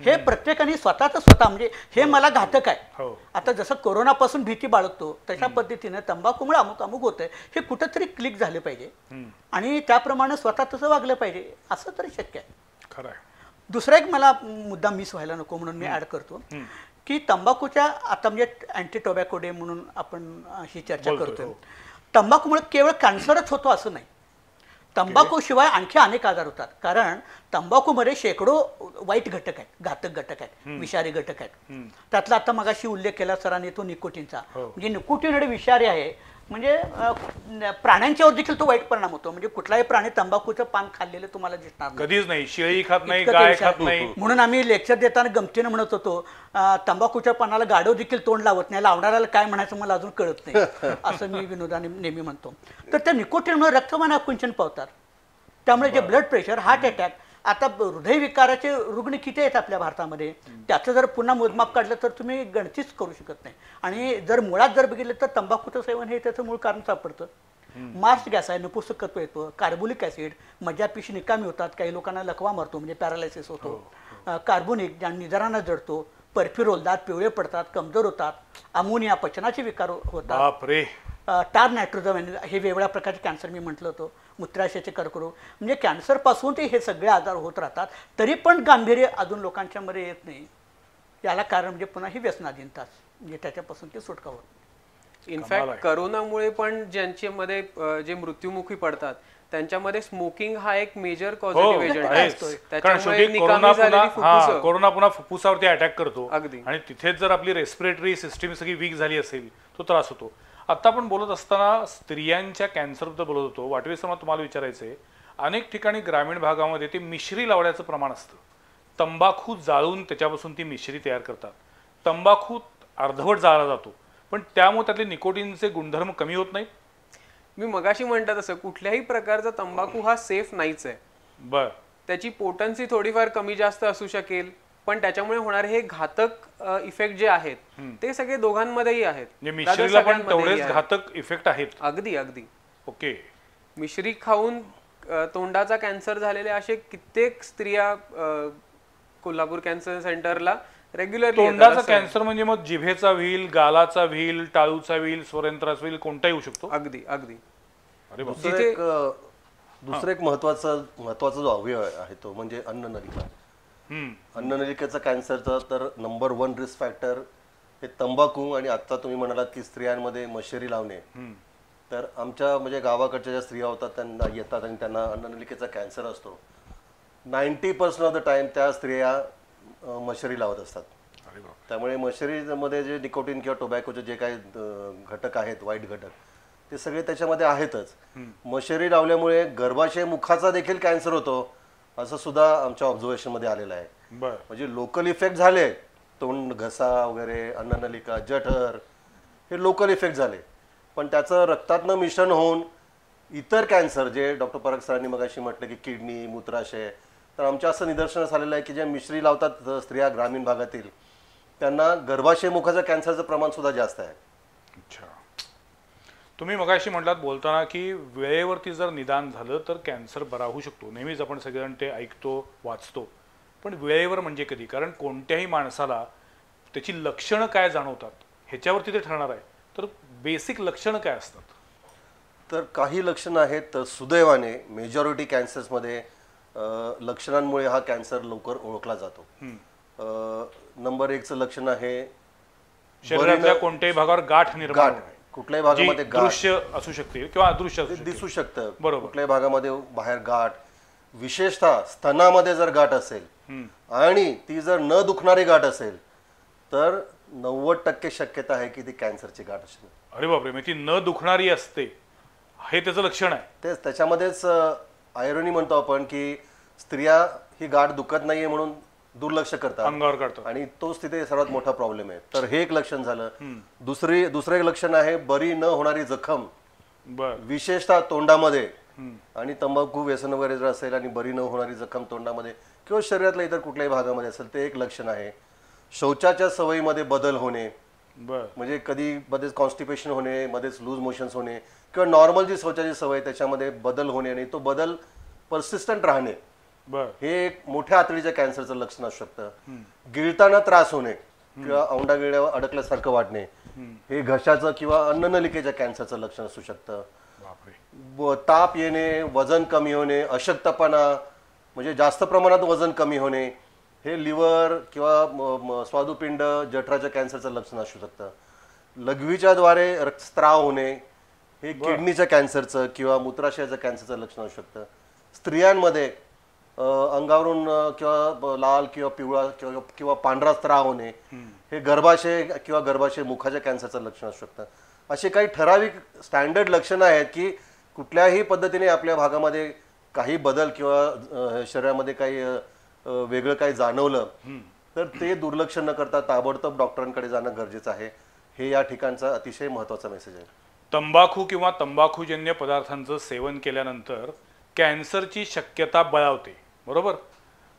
हे प्रत्येकाने स्वतः म्हणजे हे मला घातक आहे. आता जसं कोरोनापासून भीती बाळगतो तशा पद्धतीनं तंबाखूमुळे अमुक होतंय हे कुठंतरी क्लिक झाले पाहिजे आणि त्याप्रमाणे स्वतः तसं वागलं पाहिजे, असं तरी शक्य आहे.
खरं आहे.
दुसरा एक मला मुद्दा मिस व्हायला नको म्हणून मी ऍड करतो की तंबाखूच्या आता म्हणजे अँटी टोबॅको डे म्हणून आपण ही चर्चा करतोय. तंबाखूमुळे केवळ कॅन्सरच होतो असं नाही, तंबाखू शिवाय आणखी अनेक आजार होतात. कारण तंबाखूमध्ये शेकडो वाईट घटक आहेत, घातक घटक आहेत, विषारी घटक आहेत. त्यातला आता मगाशी उल्लेख केला सरांनी तो निकोटीनचा. म्हणजे निकोटीन हे विषारी आहे, म्हणजे प्राण्यांच्यावर देखील तो वाईट परिणाम होतो. म्हणजे कुठलाही प्राणी तंबाखूचं पान खाल्लेलं तुम्हाला दिसणार नाही,
कधीच नाही. शेळी खात नाही, गाय खात नाही.
म्हणून आम्ही लेक्चर देताना गमतीनं म्हणत होतो तंबाखूच्या पानाला गाढव देखील तोंड लावत नाही, लावणाऱ्याला काय म्हणायचं मला अजून कळत नाही असं मी विनोदाने नेहमी म्हणतो. तर त्या निकोटीनमुळे रक्तवाहिनी आकुंचन पावतात. त्यामुळे जे ब्लड प्रेशर, हार्ट अटॅक, आता हृदयविकाराचे रुग्ण किती आहेत आपल्या भारतामध्ये, त्याचं जर पुन्हा मोजमाप काढलं तर तुम्ही गणतीच करू शकत नाही. आणि जर मुळात जर बघितलं तर तंबाखूचं सेवन हे त्याचं मूळ कारण सापडतं. मास्ट गॅस आहे, नपुसकत्व येतं, कार्बोलिक ॲसिड, मज्जापिशी निकामी होतात, काही लोकांना लकवा मारतो म्हणजे पॅरालायसिस होतो, कार्बोनिक निजरांना जडतो, परफ्युरोल दात पिवळे पडतात, कमजोर होतात, अमोनिया पचनाचे विकार होतात,
बापरे,
टार नायट्रोजन हे वेगवेगळ्या प्रकारचे कॅन्सर मी म्हटलं होतं, मूत्राशयाचे कर्करोग, म्हणजे कॅन्सरपासून ते हे सगळे आजार होत राहतात, तरी पण गांभीर्य अजून लोकांच्यामध्ये येत नाही. याला कारण म्हणजे पुन्हा ही व्यसनाधीनताच, म्हणजे त्याच्यापासून ते सुटका होत नाही.
इनफॅक्ट करोनामुळे पण ज्यांच्यामध्ये जे मृत्युमुखी पडतात त्यांच्यामध्ये स्मोकिंग हा एक मेजर कॉझिटिव्ह एजंट असतो. त्याच्यामुळे निकामी झालेली फुफ्फुसं
कोरोना पुन्हा फुफ्फुसावरती अटॅक करतो
अगदी.
आणि तिथेच जर आपली रेस्पिरेटरी सिस्टीम सगळी वीक झाली असेल तो त्रास होतो. आता आपण बोलत असताना स्त्रियांच्या कॅन्सरबद्दल बोलत होतो. वाटवे सर, मला तुम्हाला विचारायचं आहे, अनेक ठिकाणी ग्रामीण भागामध्ये ते मिश्री लावण्याचं प्रमाण असतं. तंबाखू जाळून त्याच्यापासून ती मिश्री तयार करतात. तंबाखू अर्धवट जाळला जातो, पण त्यामुळे त्यातले निकोटीनचे गुणधर्म कमी होत नाहीत.
मी मगाशी म्हणतात तसं कुठल्याही प्रकारचा तंबाखू हा सेफ नाहीच आहे.
बर,
त्याची पोटन्सी थोडीफार कमी जास्त असू शकेल, पण त्याच्यामुळे होणारे हे घातक इफेक्ट जे आहेत ते सगळे दोघांमध्येही आहेत.
म्हणजे मिश्रीला पण तेवढेच घातक इफेक्ट आहेत.
अगदी अगदी.
ओके.
मिश्री खाऊन तोंडाचा कॅन्सर झालेले असे कित्येक स्त्रिया कोल्हापूर कॅन्सर सेंटरला रेग्युलरली.
तोंडाचा कॅन्सर म्हणजे मग जिभेचा व्हील, गालाचा व्हील, टाळूचा व्हील, स्वरेंत्राचा व्हील कोणताही होऊ शकतो.
अगदी अगदी.
अरे बाप.
दुसरं एक महत्वाचा जो अवयव आहे तो म्हणजे अन्ननलिका. अन्ननलिकेचा कॅन्सरचा तर नंबर 1 रिस्क फॅक्टर हे तंबाखू. आणि आता तुम्ही म्हणालात की स्त्रियांमध्ये मशेरी लावणे, तर आमच्या म्हणजे गावाकडच्या ज्या स्त्रिया होतात त्यांना येतात आणि त्यांना अन्ननलिकेचा कॅन्सर असतो. 90% ऑफ द टाइम त्या स्त्रिया मशेरी लावत असतात. त्यामुळे मशेरीमध्ये जे निकोटीन किंवा टोबॅकोचे जे काही घटक आहेत, वाईट घटक, ते सगळे त्याच्यामध्ये आहेतच. मशेरी लावल्यामुळे गर्भाशय मुखाचा देखील कॅन्सर होतो असं सुद्धा आमच्या ऑब्झर्वेशन मध्ये आलेलं आहे. म्हणजे लोकल इफेक्ट झाले, तोंड, घसा वगैरे, अन्ननलिका, जठर, हे लोकल इफेक्ट झाले. पण त्याचं रक्तातनं मिश्रण होऊन इतर कॅन्सर जे डॉक्टर पराग सरांनी मगाशी म्हटलं की किडनी, मूत्राशय, तर आमच्या असं निदर्शनास आलेलं आहे की ज्या मिश्री लावतात स्त्रिया ग्रामीण भागातील, त्यांना गर्भाशय मुखाच्या कॅन्सरचं प्रमाण सुद्धा जास्त आहे.
अच्छा. तुम्ही मगाशी म्हटलात बोलताना की वेळेवरती जर निदान झालं तर कॅन्सर बरा होऊ शकतो. नेहमीच आपण सगळेजण ते ऐकतो, वाचतो, पण वेळेवर म्हणजे कधी? कारण कोणत्याही माणसाला त्याची लक्षणं काय जाणवतात ह्याच्यावरती ते ठरणार आहे. तर बेसिक लक्षणं काय असतात?
तर काही लक्षणं आहेत. सुदैवाने मेजॉरिटी कॅन्सर्समध्ये लक्षणांमुळे हा कॅन्सर लवकर ओळखला जातो. नंबर 1चं लक्षण आहे
शरीरातल्या कोणत्याही भागावर गाठ निर्माण होणे.
कुठल्याही भागामध्ये
दृश्य असू शकते किंवा अदृश्य
दिसू शकतं.
बरोबर.
कुठल्याही भागामध्ये बाहेर गाठ, विशेषतः स्तनामध्ये जर गाठ असेल आणि ती जर न दुखणारी गाठ असेल तर 90% शक्यता आहे की ती कॅन्सरची गाठ असेल.
अरे बापरे, म्हणजे ती न दुखणारी असते हे त्याचं लक्षण आहे.
तेच त्याच्यामध्येच आयरोनी म्हणतो आपण की स्त्रिया ही गाठ दुखत नाहीये म्हणून दुर्लक्ष करतात,
अंगावर काढतात,
आणि तोच तिथे सर्वात मोठा प्रॉब्लेम आहे. तर हे एक लक्षण झालं. दुसरं एक लक्षण आहे बरी न होणारी जखम, विशेषतः तोंडामध्ये. आणि तंबाखू व्यसन वगैरे जर असेल आणि बरी न होणारी जखम तोंडामध्ये किंवा शरीरातल्या इतर कुठल्याही भागामध्ये असेल ते एक लक्षण आहे. शौचाच्या सवयीमध्ये बदल होणे, म्हणजे कधी मध्येच कॉन्स्टिपेशन होणे, मध्येच लूज मोशन्स होणे, किंवा नॉर्मल जी शौचाची सवय त्याच्यामध्ये बदल होणे आणि तो बदल परसिस्टंट राहणे, हे एक मोठ्या आतडीच्या कॅन्सरचं लक्षण असू शकतं. गिळताना त्रास होणे किंवा औंढा गिळल्यावर अडकल्यासारखं वाटणे, हे घशाचं किंवा अन्ननलिकेच्या कॅन्सरचं लक्षण असू शकतं. ताप येणे, वजन कमी होणे, अशक्तपणा, म्हणजे जास्त प्रमाणात वजन कमी होणे, हे लिव्हर किंवा स्वादुपिंड, जठराच्या कॅन्सरचं लक्षण असू शकतं. लघवीच्या द्वारे रक्तस्राव होणे, हे किडनीच्या कॅन्सरचं किंवा मूत्राशयाच्या कॅन्सरचं लक्षण असू शकतं. स्त्रियांमध्ये अंगावरून किंवा लाल किंवा पिवळा किंवा पांढरा स्राव होणे, हे गर्भाशय किंवा गर्भाशय मुखाच्या कॅन्सरचं लक्षण असू शकतं. असे काही ठराविक स्टँडर्ड लक्षणं आहेत की कुठल्याही पद्धतीने आपल्या भागामध्ये काही बदल किंवा शरीरामध्ये काही वेगळं काही जाणवलं तर ते दुर्लक्ष न करता ताबडतोब डॉक्टरांकडे जाणं गरजेचं आहे. हे या ठिकाणचा अतिशय महत्त्वाचा मेसेज आहे.
तंबाखू किंवा तंबाखूजन्य पदार्थांचं सेवन केल्यानंतर कॅन्सरची शक्यता बळावते, बरोबर?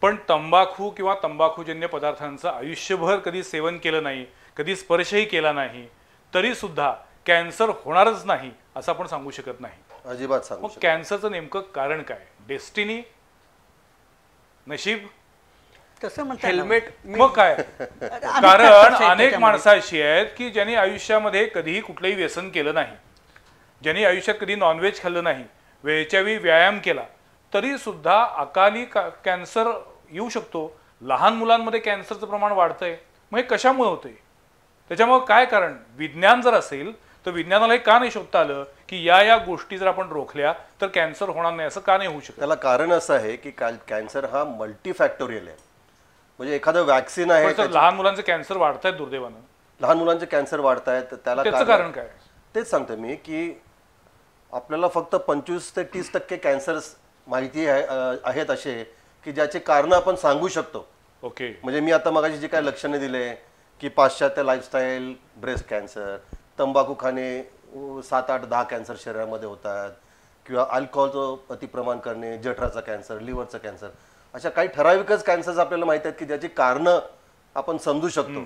पण तंबाखू किंवा तंबाखूजन्य पदार्थांचं आयुष्यभर कधी सेवन केलं नाही, कधी स्पर्शही केला नाही, तरी सुद्धा कॅन्सर होणारच नाही असं आपण सांगू शकत नाही.
अजिबात सांगू
मग
शकत
कॅन्सरचं नेमकं कारण काय? डेस्टिनी, नशीब,
तसं म्हणता येणार
हेल्मेट
मग काय? कारण अनेक माणसं अशी आहेत की ज्यांनी आयुष्यामध्ये कधीही कुठलंही व्यसन केलं नाही, ज्यांनी आयुष्यात कधी नॉनव्हेज खाल्लं नाही, वेळच्या वेळी व्यायाम केला, तरी सुद्धा अकाली कॅन्सर येऊ शकतो. लहान मुलांमध्ये कॅन्सरचं प्रमाण वाढतंय. मग हे कशामुळे होतंय? त्याच्यामुळे काय कारण? विज्ञान जर असेल तर विज्ञानाला हे का नाही शोधता आलं की या गोष्टी जर आपण रोखल्या तर कॅन्सर होणार नाही? असं का नाही होऊ शकत?
त्याला कारण असं आहे की कॅन्सर हा मल्टीफॅक्टोरियल आहे. म्हणजे एखादं वॅक्सिन आहे,
पण सर, लहान मुलांचे कॅन्सर वाढतायत दुर्दैवानं.
लहान मुलांचे कॅन्सर वाढतायत, त्याला
त्याचं कारण काय?
तेच सांगतो मी की आपल्याला फक्त 25 ते 30% कॅन्सर्स माहिती आहेत असे की ज्याचे कारण आपण सांगू शकतो.
ओके.
म्हणजे मी आता मगाशी जे काही लक्षणे दिले की पाश्चात्य लाईफस्टाईल, ब्रेस्ट कॅन्सर, तंबाखू खाणे, 7, 8, 10 कॅन्सर शरीरामध्ये होतात, किंवा अल्कोहोलचं अतिप्रमाण करणे, जठराचा कॅन्सर, लिव्हरचा कॅन्सर, अशा काही ठराविकच कॅन्सर्स आपल्याला माहिती आहेत की ज्याची कारणं आपण समजू शकतो.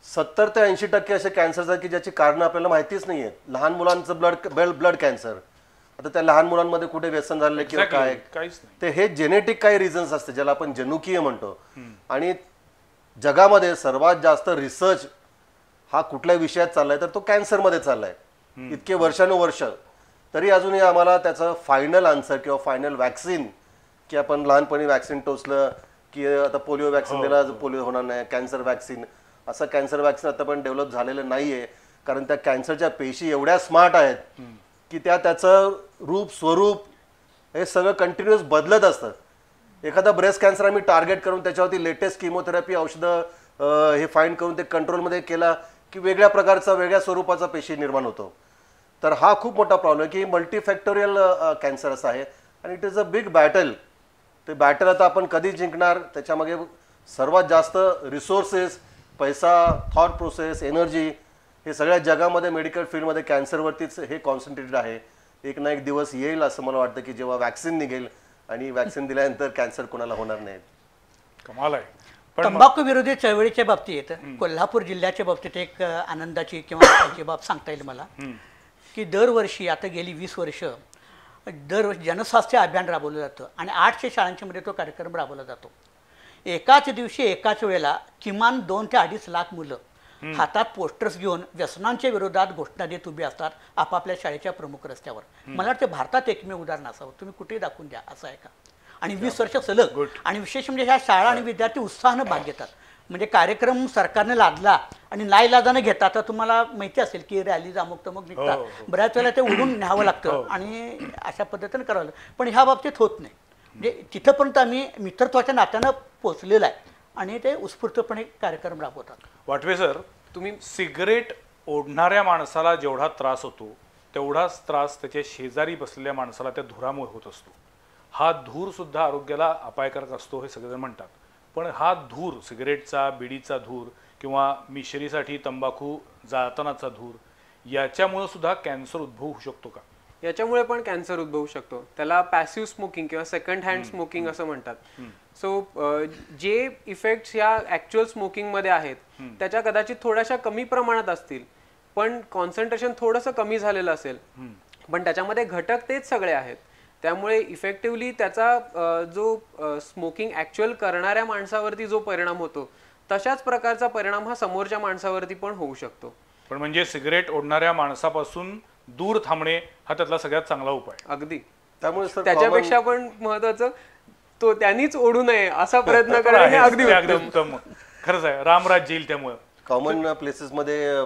70 ते 80% असे कॅन्सर्स आहेत की ज्याची कारणं आपल्याला माहितीच नाही आहेत. लहान मुलांचं ब्लड कॅन्सर, आता त्या लहान मुलांमध्ये कुठे व्यसन झालेलं किंवा काय,
काहीच नाही.
ते हे जेनेटिक काही रिझन्स असते ज्याला आपण जनुकीय म्हणतो. आणि जगामध्ये सर्वात जास्त रिसर्च हा कुठल्या विषयात चाललाय तर तो कॅन्सरमध्ये चाललाय. इतके वर्षानुवर्ष, तरी अजूनही आम्हाला त्याचं फायनल आन्सर किंवा फायनल वॅक्सिन, की आपण लहानपणी वॅक्सिन टोचलं की आता पोलिओ वॅक्सिन दिला, पोलिओ होणार नाही, कॅन्सर वॅक्सिन, असं कॅन्सर वॅक्सिन आता पण डेव्हलप झालेलं नाहीये. कारण त्या कॅन्सरच्या पेशी एवढ्या स्मार्ट आहेत की त्याचं रूप स्वरूप हे सगळं कंटिन्युअस बदलत असतं. एखादा ब्रेस्ट कॅन्सर आम्ही टार्गेट करून त्याच्यावरती लेटेस्ट किमोथेरपी औषधं हे फाईंड करून ते कंट्रोलमध्ये केला की वेगळ्या प्रकारचा, वेगळ्या स्वरूपाचा पेशी निर्माण होतो. तर हा खूप मोठा प्रॉब्लेम आहे की मल्टीफॅक्टोरियल कॅन्सर असा आहे आणि it is a big battle. ते बॅटल आता आपण कधी जिंकणार, त्याच्यामागे सर्वात जास्त रिसोर्सेस, पैसा, थॉट प्रोसेस, एनर्जी, हे सगळ्या जगामध्ये मेडिकल फील्डमध्ये कॅन्सरवरतीच हे कॉन्सन्ट्रेटेड आहे. एक ना एक दिवस येईल असं मला वाटतं की जेव्हा वॅक्सिन निघेल आणि वॅक्सिन दिल्यानंतर कॅन्सर कोणाला होणार नाही.
कमाल आहे.
तंबाखू विरोधी चळवळीच्या बाबतीत कोल्हापूर जिल्ह्याच्या बाबतीत एक आनंदाची किंवा त्याची बाब सांगता येईल मला की दरवर्षी, आता गेली 20 वर्ष, दरवर्षी जनस्वास्थ्य अभियान राबवलं जातं आणि 800 शाळांच्या मध्ये तो कार्यक्रम राबवला जातो. एकाच दिवशी एकाच वेळेला किमान 2 ते 2.5 लाख मुलं हातात पोस्टर्स घेऊन व्यसनांच्या विरोधात घोषणा देत उभी असतात आपापल्या शाळेच्या प्रमुख रस्त्यावर. मला वाटतं भारतात एकमेव उदाहरण असावं, तुम्ही कुठेही दाखवून द्या, असं आहे का? आणि 20 वर्ष सलग. आणि विशेष म्हणजे ह्या शाळा आणि विद्यार्थी उत्साहानं भाग घेतात. म्हणजे कार्यक्रम सरकारने लादला आणि नाईलाजानं घेतात. तर तुम्हाला माहिती असेल की रॅलीज अमुक तमुक निघतात, बऱ्याच वेळेला ते उडून न्यावं लागतं आणि अशा पद्धतीनं करावं लागतं. पण ह्या बाबतीत होत नाही. म्हणजे तिथंपर्यंत आम्ही मित्रत्वाच्या नात्यानं पोचलेलं आहे आणि ते उत्स्फूर्तपणे कार्यक्रम राबवतात.
वाटवे सर, तुम्ही सिगरेट ओढणाऱ्या माणसाला जेवढा त्रास होतो तेवढाच त्रास त्याच्या शेजारी बसलेल्या माणसाला त्या धुरामुळे होत असतो. हा धूर सुद्धा आरोग्याला अपायकारक असतो हे सगळेजण म्हणतात. पण हा धूर, सिगरेटचा, बिडीचा धूर किंवा मिश्रीसाठी तंबाखू जाळतानाचा धूर, याच्यामुळे सुद्धा कॅन्सर उद्भवू शकतो का?
याच्यामुळे पण कॅन्सर उद्भवू शकतो. त्याला पॅसिव्ह स्मोकिंग किंवा सेकंड हँड स्मोकिंग असं म्हणतात. सो जे इफेक्ट्स या ऍक्च्युअल स्मोकिंगमध्ये आहेत त्याच्या कदाचित थोड्याशा कमी प्रमाणात असतील, पण कॉन्सन्ट्रेशन थोडंसं कमी झालेलं असेल, पण त्याच्यामध्ये घटक तेच सगळे आहेत. त्यामुळे इफेक्टिव्हली त्याचा जो स्मोकिंग ऍक्च्युअल करणाऱ्या माणसावरती जो परिणाम होतो तशाच प्रकारचा परिणाम हा समोरच्या माणसावरती पण होऊ शकतो.
पण म्हणजे सिगरेट ओढणाऱ्या माणसापासून दूर थांबणे हा त्यातला सगळ्यात चांगला उपाय.
अगदी.
त्यामुळे
त्याच्यापेक्षा पण महत्वाचं, तो त्यांनीच ओढू नये असा प्रयत्न करणे अगदी
उत्तम. खरंच आहे, रामराज येईल. त्यामुळे
कॉमन प्लेसेसमध्ये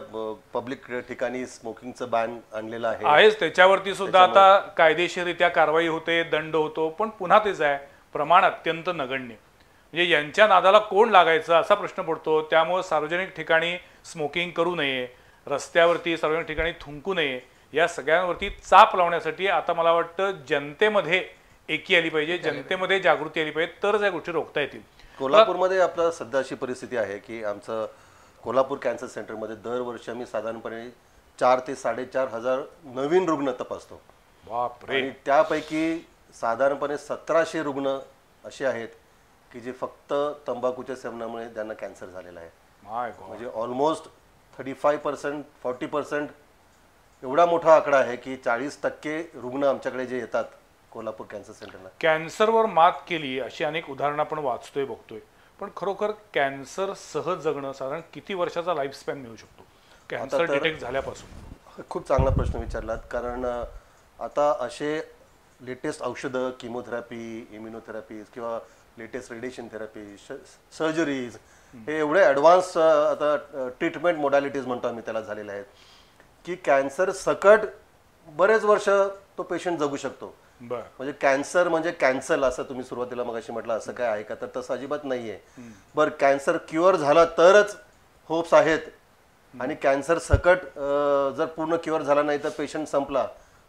पब्लिक ठिकाणी स्मोकिंगचं बॅन आणलेलं आहे.
आहेच, त्याच्यावरती सुद्धा आता कायदेशीररित्या कारवाई होते, दंड होतो. पण पुन्हा तेच आहे, प्रमाण अत्यंत नगण्य. म्हणजे यांच्या नादाला कोण लागायचं असा प्रश्न पडतो. त्यामुळे सार्वजनिक ठिकाणी स्मोकिंग करू नये, रस्त्यावरती सार्वजनिक ठिकाणी थुंकू नये, या सगळ्यांवरती चाप लावण्यासाठी आता मला वाटतं जनतेमध्ये एकी आली पाहिजे, जनतेमध्ये जागृती आली पाहिजे, तरच या गोष्टी रोखता येतील.
कोल्हापूरमध्ये आपला सध्या अशी परिस्थिती आहे की आमचं कोल्हापूर कॅन्सर सेंटरमध्ये दरवर्षी आम्ही साधारणपणे 4 ते 4.5 हजार नवीन रुग्ण तपासतो.
बापरे.
आणि त्यापैकी साधारणपणे 1700 रुग्ण असे आहेत की जे फक्त तंबाखूच्या सेवनामुळे त्यांना कॅन्सर झालेला आहे. म्हणजे ऑलमोस्ट 35% 40% एवढा मोठा आकडा आहे की 40% रुग्ण आमच्याकडे जे येतात कोल्हापूर कॅन्सर सेंटरला,
कॅन्सरवर मात केली अशी अनेक उदाहरणं आपण वाचतोय बघतोय, पण खरोखर कॅन्सर सहज जगणं साधारण किती वर्षाचा लाईफ स्पॅन मिळू शकतो कॅन्सर डिटेक्ट झाल्यापासून?
खूप चांगला प्रश्न विचारलात. कारण आता असे लेटेस्ट औषधं, किमोथेरपी, इम्युनोथेरपीज किंवा लेटेस्ट रेडिएशन थेरपी, सर्जरीज, हे एवढे ॲडव्हान्स आता ट्रीटमेंट मोडॅलिटीज म्हणतो आम्ही त्याला झालेले आहेत की कॅन्सर सकट बरेच वर्ष तो पेशंट जगू शकतो. म्हणजे कॅन्सर म्हणजे कॅन्सल असं तुम्ही सुरुवातीला मगाशी म्हटलं, असं काय आहे का? तर तसं अजिबात नाहीये. बरं, कॅन्सर क्युअर झाला तरच होप्स आहेत, आणि कॅन्सर सकट जर पूर्ण क्युअर झाला नाही तर पेशंट संपला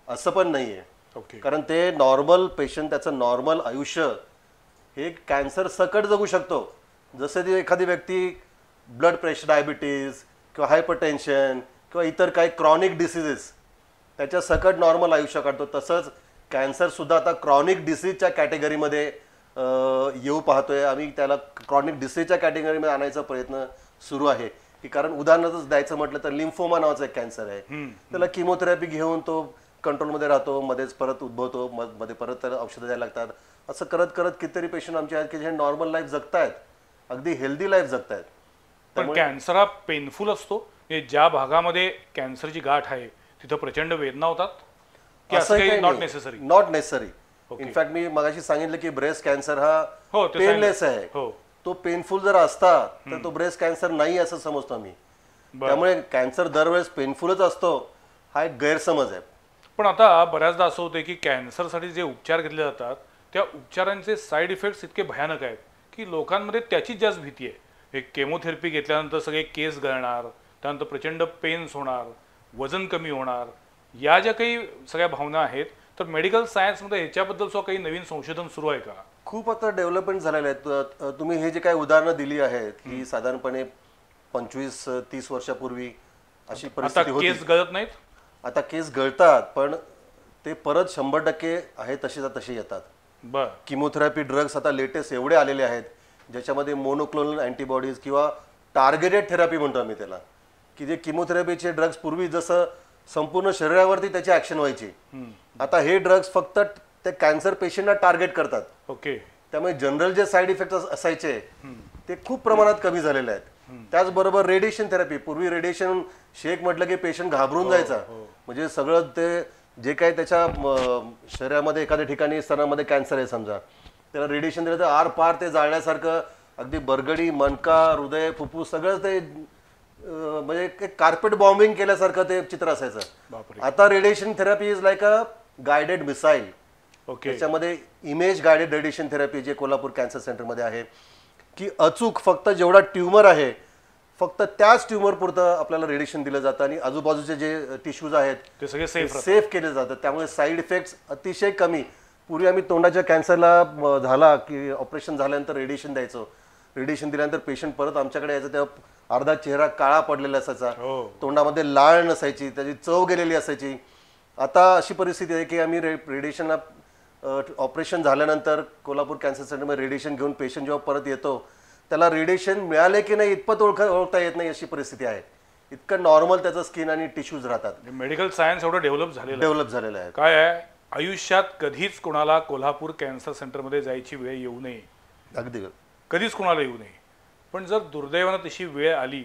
असं पण नाहीये. कारण ते नॉर्मल पेशंट त्याचं नॉर्मल आयुष्य हे कॅन्सर सकट जगू शकतो. जसं ती एखादी व्यक्ती ब्लड प्रेशर, डायबिटीज किंवा हायपरटेन्शन किंवा इतर काही क्रॉनिक डिसिजेस त्याच्या सकट नॉर्मल आयुष्य काढतो, तसंच कॅन्सर सुद्धा आता क्रॉनिक डिसीजच्या कॅटेगरीमध्ये येऊ पाहतोय आम्ही. त्याला क्रॉनिक डिसीजच्या कॅटेगरीमध्ये आणायचा प्रयत्न सुरू आहे. की कारण उदाहरणार्थ द्यायचं म्हटलं तर लिम्फोमा नावाचा एक कॅन्सर आहे, त्याला किमोथेरपी घेऊन तो कंट्रोलमध्ये राहतो, मध्येच परत उद्भवतो, मध्ये परत त्याला औषधं द्यायला लागतात. असं करत करत कितीतरी पेशंट आमचे आहेत की जे नॉर्मल लाईफ जगतायत, अगदी हेल्दी लाईफ जगतायत.
पण कॅन्सर हा पेनफुल असतो? ज्या भागामध्ये कॅन्सरची गाठ आहे तिथं प्रचंड वेदना होतात? Not necessary.
Not necessary. In fact मी मगाशी सांगितलं की ब्रेस्ट कॅन्सर हा पेनलेस आहे. तो पेनफुल जर असता तर तो ब्रेस्ट कॅन्सर नाही असं समजतो आम्ही. त्यामुळे कॅन्सर दरवेळेस पेनफुलच असतो हा एक गैरसमज आहे.
पण आता बऱ्याचदा असं होतं की कॅन्सरसाठी जे उपचार घेतले जातात त्या उपचारांचे साईड इफेक्ट्स इतके भयानक आहेत की लोकांमध्ये त्याचीच जास्त भीती आहे. एक केमोथेरपी घेतल्यानंतर सगळे केस गळणार, त्यानंतर प्रचंड पेन्स होणार, वजन कमी होणार, या ज्या काही सगळ्या भावना आहेत, तर मेडिकल सायन्समध्ये ह्याच्याबद्दल सुद्धा काही नवीन संशोधन सुरू आहे का?
खूप आता डेव्हलपमेंट झालेले आहेत. तुम्ही हे जे काही उदाहरणं दिली आहेत की साधारणपणे 25-30 वर्षापूर्वी अशी परिस्थिती होती.
केस गळत नाहीत,
आता केस गळतात, पण ते परत 100% आहे तसे येतात. किमोथेरपी ड्रग्स आता लेटेस्ट एवढे आलेले आहेत ज्याच्यामध्ये मोनोक्लोनल अँटीबॉडीज किंवा टार्गेटेड थेरपी म्हणतो आम्ही त्याला, की जे किमोथेरपीचे ड्रग्स पूर्वी जसं संपूर्ण शरीरावरती त्याची ऍक्शन व्हायची, आता हे ड्रग्स फक्त ते कॅन्सर पेशंटला टार्गेट करतात. त्यामुळे जनरल जे साईड इफेक्ट असायचे ते खूप प्रमाणात कमी झालेले आहेत. त्याचबरोबर रेडिएशन थेरपी, पूर्वी रेडिएशन शेक म्हटलं की पेशंट घाबरून जायचा. म्हणजे सगळं ते जे काही त्याच्या शरीरामध्ये एखाद्या ठिकाणी स्तनामध्ये कॅन्सर आहे समजा, त्याला रेडिएशन दिलं तर आर पार ते जाळण्यासारखं अगदी बरगडी, मनका, हृदय, फुफ्फुस सगळं ते म्हणजे कार्पेट बॉम्बिंग केल्यासारखं ते चित्र असायचं. आता radiation therapy is like a guided missile. त्याच्यामध्ये इमेज गायडेड रेडिएशन थेरपी जे कोल्हापूर कॅन्सर सेंटरमध्ये आहे, की अचूक फक्त जेवढा ट्यूमर आहे फक्त त्याच ट्यूमर पुरतं आपल्याला रेडिएशन दिलं जातं आणि आजूबाजूचे जे टिश्यूज आहेत ते सगळे सेफ केले जातात. त्यामुळे साईड इफेक्ट्स अतिशय कमी. पूर्वी आम्ही तोंडाच्या कॅन्सरला झाला की ऑपरेशन झाल्यानंतर रेडिएशन द्यायचो. रेडिएशन दिल्यानंतर पेशंट परत आमच्याकडे यायचं, तेव्हा अर्धा चेहरा काळा पडलेला असायचा, तोंडामध्ये लाळ नसायची, त्याची चव गेलेली असायची. आता अशी परिस्थिती आहे की आम्ही रेडिएशनला ऑपरेशन झाल्यानंतर कोल्हापूर कॅन्सर सेंटरमध्ये रेडिएशन घेऊन पेशंट जेव्हा परत येतो त्याला रेडिएशन मिळाले की नाही इतपत ओळखता येत नाही अशी परिस्थिती आहे. इतकं नॉर्मल त्याचं स्किन आणि टिश्यूज राहतात.
मेडिकल सायन्स एवढं डेव्हलप झालेलं आहे. काय आहे, आयुष्यात कधीच कोणाला कोल्हापूर कॅन्सर सेंटरमध्ये जायची वेळ येऊ नये,
अगदी
कधीच कोणाला येऊ नये. पण जर दुर्दैवानं तशी वेळ आली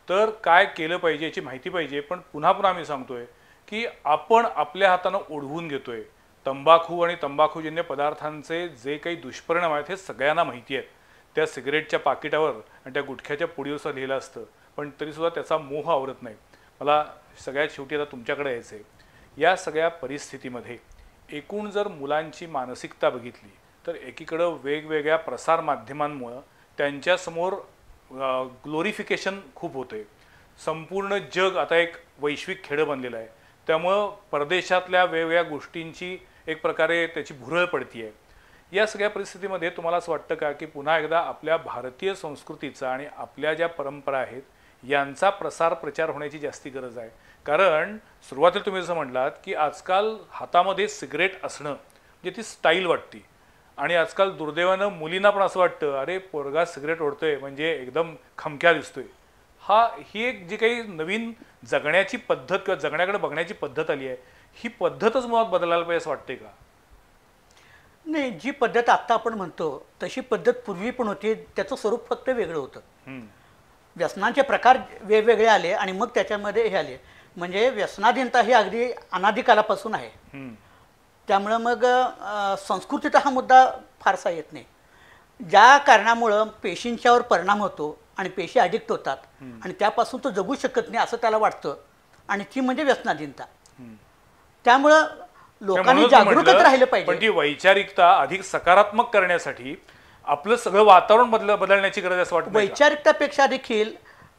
तर काय केलं पाहिजे याची माहिती पाहिजे. पण पुन्हा पुन्हा आम्ही सांगतोय की आपण आपल्या हातानं ओढवून घेतोय. तंबाखू आणि तंबाखूजन्य पदार्थांचे जे काही दुष्परिणाम आहेत हे सगळ्यांना माहिती आहेत. त्या सिगरेटच्या पाकिटावर आणि त्या गुटख्याच्या पुडीवर लिहिलं असतं, पण तरीसुद्धा त्याचा मोह आवरत नाही. मला सगळ्यात शेवटी आता तुमच्याकडे यायचं आहे. या सगळ्या परिस्थितीमध्ये एकूण जर मुलांची मानसिकता बघितली तर एकीकडं वेगवेगळ्या प्रसारमाध्यमांमुळं त्यांच्यासमोर ग्लोरिफिकेशन खूप होते. संपूर्ण जग आता एक वैश्विक खेडं बनलेलं आहे. त्यामुळं परदेशातल्या वेगवेगळ्या गोष्टींची एक प्रकारे त्याची भुरळ पडती आहे. या सगळ्या परिस्थितीमध्ये तुम्हाला असं वाटतं का की पुन्हा एकदा आपल्या भारतीय संस्कृतीचा आणि आपल्या ज्या परंपरा आहेत यांचा प्रचार होण्याची जास्ती गरज आहे? कारण सुरुवातीला तुम्ही जसं म्हटलात की आजकाल हातामध्ये सिगरेट असणं म्हणजे ती स्टाईल वाटते, आणि आजकाल दुर्दैवानं मुलींना पण असं वाटतं अरे पोरगा सिगरेट ओढतोय म्हणजे एकदम खमक्या दिसतोय. ही एक जी काही नवीन जगण्याची पद्धत किंवा जगण्याकडे बघण्याची पद्धत आली आहे, ही पद्धतच मुळात बदलायला पाहिजे असं वाटते का?
नाही, जी पद्धत आत्ता आपण म्हणतो तशी पद्धत पूर्वी पण होती, त्याचं स्वरूप फक्त वेगळं होतं. व्यसनांचे प्रकार वेगवेगळे आले आणि मग त्याच्यामध्ये हे आले. म्हणजे व्यसनाधीनता ही अगदी अनादिकालापासून आहे. त्यामुळं मग संस्कृतीचा हा मुद्दा फारसा येत नाही. ज्या कारणामुळं पेशींच्यावर परिणाम होतो आणि पेशी ॲडिक्ट होतात आणि त्यापासून तो जगू शकत नाही असं त्याला वाटतं, आणि ती म्हणजे व्यसनाधीनता. त्यामुळं लोकांनी जागरूकच राहिलं पाहिजे.
पण ती वैचारिकता अधिक सकारात्मक करण्यासाठी आपलं सगळं वातावरण बदलण्याची गरज असं वाटतं.
वैचारिकतापेक्षा देखील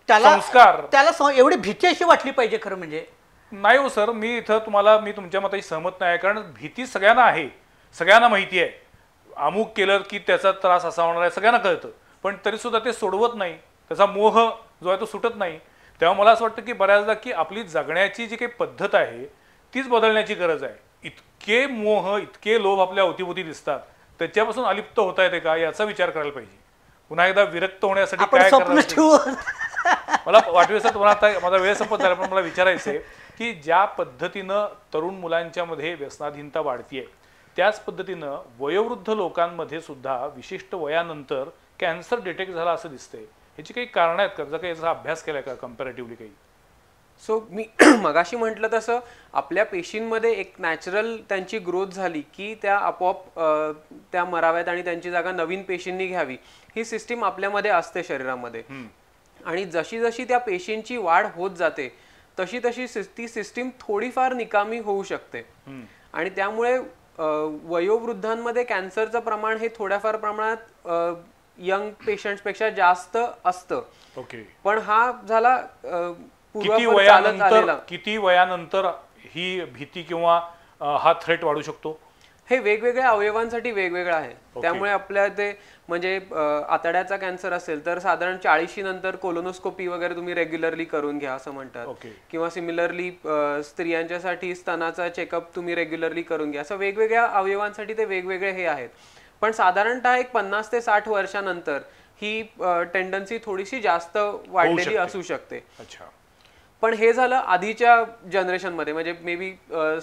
त्याला एवढी भीती अशी वाटली पाहिजे. खरं म्हणजे
नाही हो सर, मी तुमच्या मताशी सहमत नाही, कारण भीती सगळ्यांना आहे, सगळ्यांना माहिती आहे अमुक केलं की त्याचा त्रास असा होणार आहे, सगळ्यांना कळतं, पण तरी सुद्धा ते सोडवत नाही, त्याचा मोह जो आहे तो सुटत नाही. तेव्हा मला असं वाटतं की बऱ्याचदा की आपली जगण्याची जी काही पद्धत आहे तीच बदलण्याची गरज आहे. इतके मोह, इतके लोभ आपल्या अवतीभोवती दिसतात, त्याच्यापासून अलिप्त होता येते का याचा विचार करायला पाहिजे. पुन्हा एकदा विरक्त होण्यासाठी काय करायचं? मला वाटवे सर, तुम्हाला आता माझा वेळ संपत झाला, पण मला विचारायचं आहे की ज्या पद्धतीनं तरुण मुलांच्या मध्ये व्यसनाधीनता वाढतीये, त्याच पद्धतीनं वयोवृद्ध लोकांमध्ये सुद्धा विशिष्ट वयानंतर कॅन्सर डिटेक्ट झाला असं दिसतंय. ह्याची काही कारणं आहेत का? जर काही याचा अभ्यास केलाय का कम्पॅरेटिव्हली काही?
सो मी मगाशी म्हटलं तसं आपल्या पेशींमध्ये एक नॅचरल त्यांची ग्रोथ झाली की त्या आपोआप त्या मराव्यात आणि त्यांची जागा नवीन पेशींनी घ्यावी, ही सिस्टीम आपल्यामध्ये असते शरीरामध्ये. आणि जशी जशी त्या पेशींची वाढ होत जाते तशी तशी ती सिस्टीम थोडीफार निकामी होऊ शकते. आणि त्यामुळे वयोवृद्धांमध्ये कॅन्सरचं प्रमाण हे थोड्याफार प्रमाणात यंग पेशंट्सपेक्षा जास्त असतं. पण हा झाला
किती वयानंतर ही भीती किंवा हा थ्रेट वाढू शकतो?
हे वेगवेगळ्या अवयवांसाठी वेगवेगळं आहे. त्यामुळे आपल्या ते म्हणजे आतड्याचा कॅन्सर असेल तर साधारण 40 नंतर कोलोनोस्कोपी वगैरे तुम्ही रेग्युलरली करून घ्या असं म्हणतात. किंवा सिमिलरली स्त्रियांच्यासाठी स्तनाचा चेकअप तुम्ही रेग्युलरली करून घ्या. असं वेगवेगळ्या अवयवांसाठी ते वेगवेगळे हे आहेत. पण साधारणतः एक 50 ते 60 वर्षानंतर ही टेंडन्सी थोडीशी जास्त वाढलेली असू शकते. पण हे झालं आधीच्या जनरेशनमध्ये, म्हणजे मे बी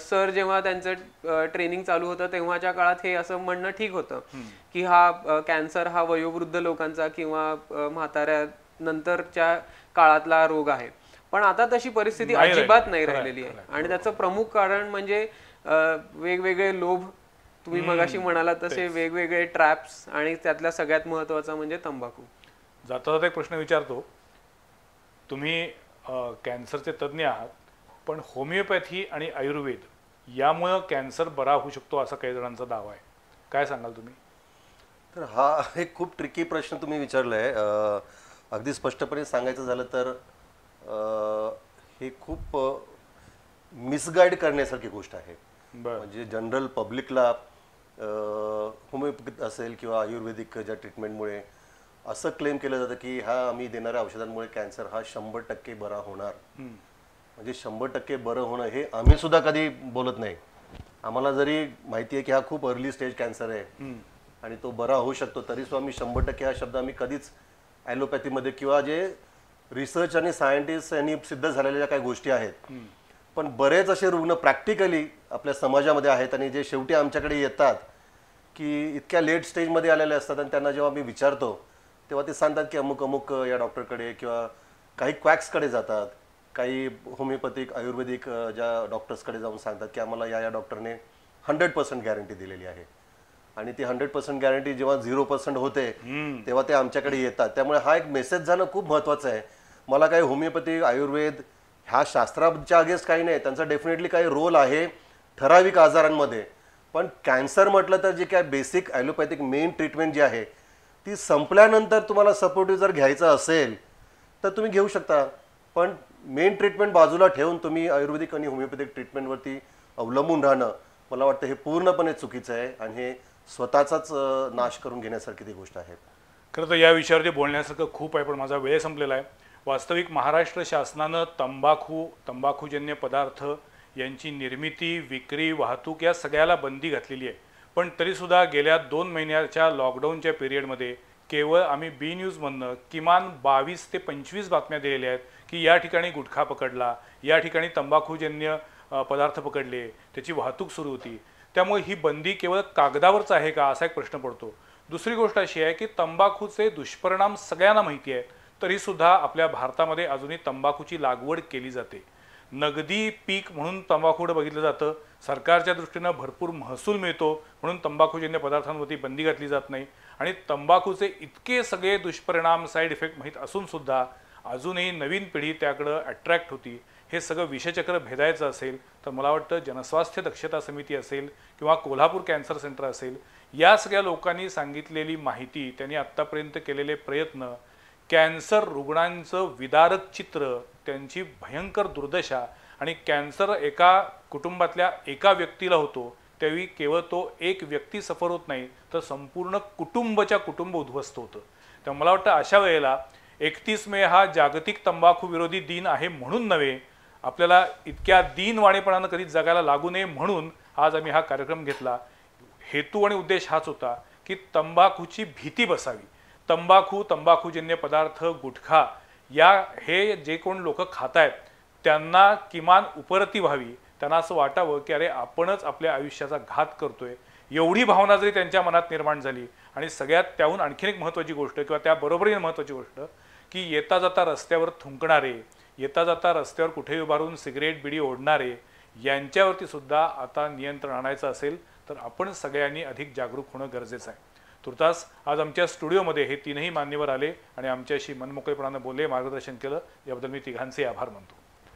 सर जेव्हा त्यांचं ट्रेनिंग चालू होतं तेव्हाच्या काळात हे असं म्हणणं ठीक होतं की हा कॅन्सर हा वयोवृद्ध लोकांचा किंवा म्हाताऱ्या नंतरच्या काळातला रोग आहे. पण आता तशी परिस्थिती अजिबात नाही राहिलेली आहे. आणि त्याचं प्रमुख कारण म्हणजे वेगवेगळे लोभ, तुम्ही मगाशी म्हणाला तसे वेगवेगळे ट्रॅप्स, आणि त्यातल्या सगळ्यात महत्वाचा म्हणजे तंबाखू.
जाता जाता एक प्रश्न विचारतो. तुम्ही कॅन्सरचे तज्ज्ञ आहात, पण होमिओपॅथी आणि आयुर्वेद यामुळं कॅन्सर बरा होऊ शकतो असा काही जणांचा दावा आहे, काय सांगाल तुम्ही?
तर हा एक खूप ट्रिकी प्रश्न तुम्ही विचारलाय. अगदी स्पष्टपणे सांगायचं झालं तर हे खूप मिसगाईड करण्यासारखी गोष्ट आहे. म्हणजे जनरल पब्लिकला होमिओपॅथिक असेल किंवा आयुर्वेदिक ज्या ट्रीटमेंटमुळे असं क्लेम केलं जातं की हा आम्ही देणाऱ्या औषधांमुळे कॅन्सर हा 100% बरा होणार. म्हणजे 100% बरं होणं हे आम्ही सुद्धा कधी बोलत नाही. आम्हाला जरी माहिती आहे की हा खूप अर्ली स्टेज कॅन्सर आहे आणि तो बरा होऊ शकतो, तरी सुद्धा आम्ही 100% हा शब्द आम्ही कधीच ॲलोपॅथीमध्ये किंवा जे रिसर्च आणि सायंटिस्ट यांनी सिद्ध झालेल्या काही गोष्टी आहेत, पण बरेच असे रुग्ण प्रॅक्टिकली आपल्या समाजामध्ये आहेत आणि जे शेवटी आमच्याकडे येतात की इतक्या लेट स्टेजमध्ये आलेले असतात आणि त्यांना जेव्हा मी विचारतो तेव्हा ते सांगतात की अमुक अमुक या डॉक्टरकडे किंवा काही क्वॅक्सकडे जातात, काही होमिओपॅथिक आयुर्वेदिक ज्या डॉक्टर्सकडे जाऊन सांगतात की आम्हाला या डॉक्टरने 100% गॅरंटी दिलेली आहे. आणि ती 100% गॅरंटी जेव्हा 0% होते तेव्हा ते आमच्याकडे येतात. त्यामुळे हा एक मेसेज जाणं खूप महत्त्वाचं आहे. मला काही होमिओपॅथिक आयुर्वेद ह्या शास्त्राच्या अगेन्स्ट काही नाही, त्यांचा डेफिनेटली काही रोल आहे ठराविक आजारांमध्ये. पण कॅन्सर म्हटलं तर जी काय बेसिक ॲलोपॅथिक मेन ट्रीटमेंट जी आहे ती संपल्यानंतर तुम्हाला सपोर्टिव्ह जर घ्यायचं असेल तर तुम्ही घेऊ शकता. पण मेन ट्रीटमेंट बाजूला ठेवून तुम्ही आयुर्वेदिक आणि होमिओपॅथिक ट्रीटमेंटवरती अवलंबून राहणं मला वाटतं हे पूर्णपणे चुकीचं आहे आणि हे स्वतःचाच नाश करून घेण्यासारखी ती गोष्ट आहे.
खरं तर या विषयावरती बोलण्यासारखं खूप आहे, पण माझा वेळ संपलेला आहे. वास्तविक महाराष्ट्र शासनानं तंबाखूजन्य पदार्थ यांची निर्मिती, विक्री, वाहतूक या सगळ्याला बंदी घातलेली आहे. पण तरीसुद्धा गेल्या 2 महिन्याच्या लॉकडाऊनच्या पिरियडमध्ये केवळ आम्ही बी न्यूजमधनं किमान 22 ते 25 बातम्या दिलेल्या आहेत की या ठिकाणी गुटखा पकडला, या ठिकाणी तंबाखूजन्य पदार्थ पकडले, त्याची वाहतूक सुरू होती. त्यामुळे ही बंदी केवळ कागदावरच आहे का असा एक प्रश्न पडतो. दुसरी गोष्ट अशी आहे की तंबाखूचे दुष्परिणाम सगळ्यांना माहिती आहेत, तरीसुद्धा आपल्या भारतामध्ये अजूनही तंबाखूची लागवड केली जाते. नगदी पीक म्हणून तंबाखूकडे बघितलं जातं. सरकारच्या दृष्टीनं भरपूर महसूल मिळतो म्हणून तंबाखूजन्य पदार्थांवरती बंदी घातली जात नाही. आणि तंबाखूचे इतके सगळे दुष्परिणाम, साईड इफेक्ट माहीत असूनसुद्धा अजूनही नवीन पिढी त्याकडं अट्रॅक्ट होती. हे सगळं विषचक्र भेदायचं असेल तर मला वाटतं जनस्वास्थ्य दक्षता समिती असेल किंवा कोल्हापूर कॅन्सर सेंटर असेल, या सगळ्या लोकांनी सांगितलेली माहिती, त्यांनी आत्तापर्यंत केलेले प्रयत्न, कॅन्सर रुग्णांचं विदारक चित्र, त्यांची भयंकर दुर्दशा आणि कॅन्सर एका कुटुंबातल्या एका व्यक्तीला होतो त्यावेळी केवळ तो एक व्यक्ती सफर होत नाही तर संपूर्ण कुटुंबाच्या कुटुंब उद्ध्वस्त होतं. त्यामुळे मला वाटतं अशा वेळेला 31 मे हा जागतिक तंबाखू विरोधी दिन आहे म्हणून नव्हे, आपल्याला इतक्या दीनवाणेपणानं कधी जगायला लागू नये म्हणून आज आम्ही हा कार्यक्रम घेतला. हेतू आणि उद्देश हाच होता की तंबाखूची भीती बसावी. तंबाखूजन्य पदार्थ, गुटखा हे जे कोण लोक खात आहेत त्यांना किमान उपरती व्हावी, त्यांना असं वाटावं की अरे आपणच आपल्या आयुष्याचा घात करतोय, एवढी भावना जरी त्यांच्या मनात निर्माण झाली. आणि सगळ्यात त्याहून आणखीन एक महत्त्वाची गोष्ट किंवा त्याबरोबरीने महत्त्वाची गोष्ट की येता जाता रस्त्यावर थुंकणारे, येता जाता रस्त्यावर कुठेही उभारून सिगरेट बिडी ओढणारे, यांच्यावरती सुद्धा आता नियंत्रण आणायचं असेल तर आपण सगळ्यांनी अधिक जागरूक होणं गरजेचं आहे. तुर्तास आज आमच्या स्टुडिओमध्ये हे तीनही मान्यवर आले आणि आमच्याशी मनमोकळेपणानं बोलले, मार्गदर्शन केलं, याबद्दल मी तिघांचे आभार मानतो.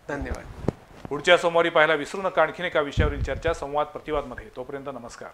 धन्यवाद.
पुढच्या सोमवारी पाहायला विसरू नका आणखीन एका विषयावरील चर्चा संवाद प्रतिवादमध्ये. तोपर्यंत नमस्कार.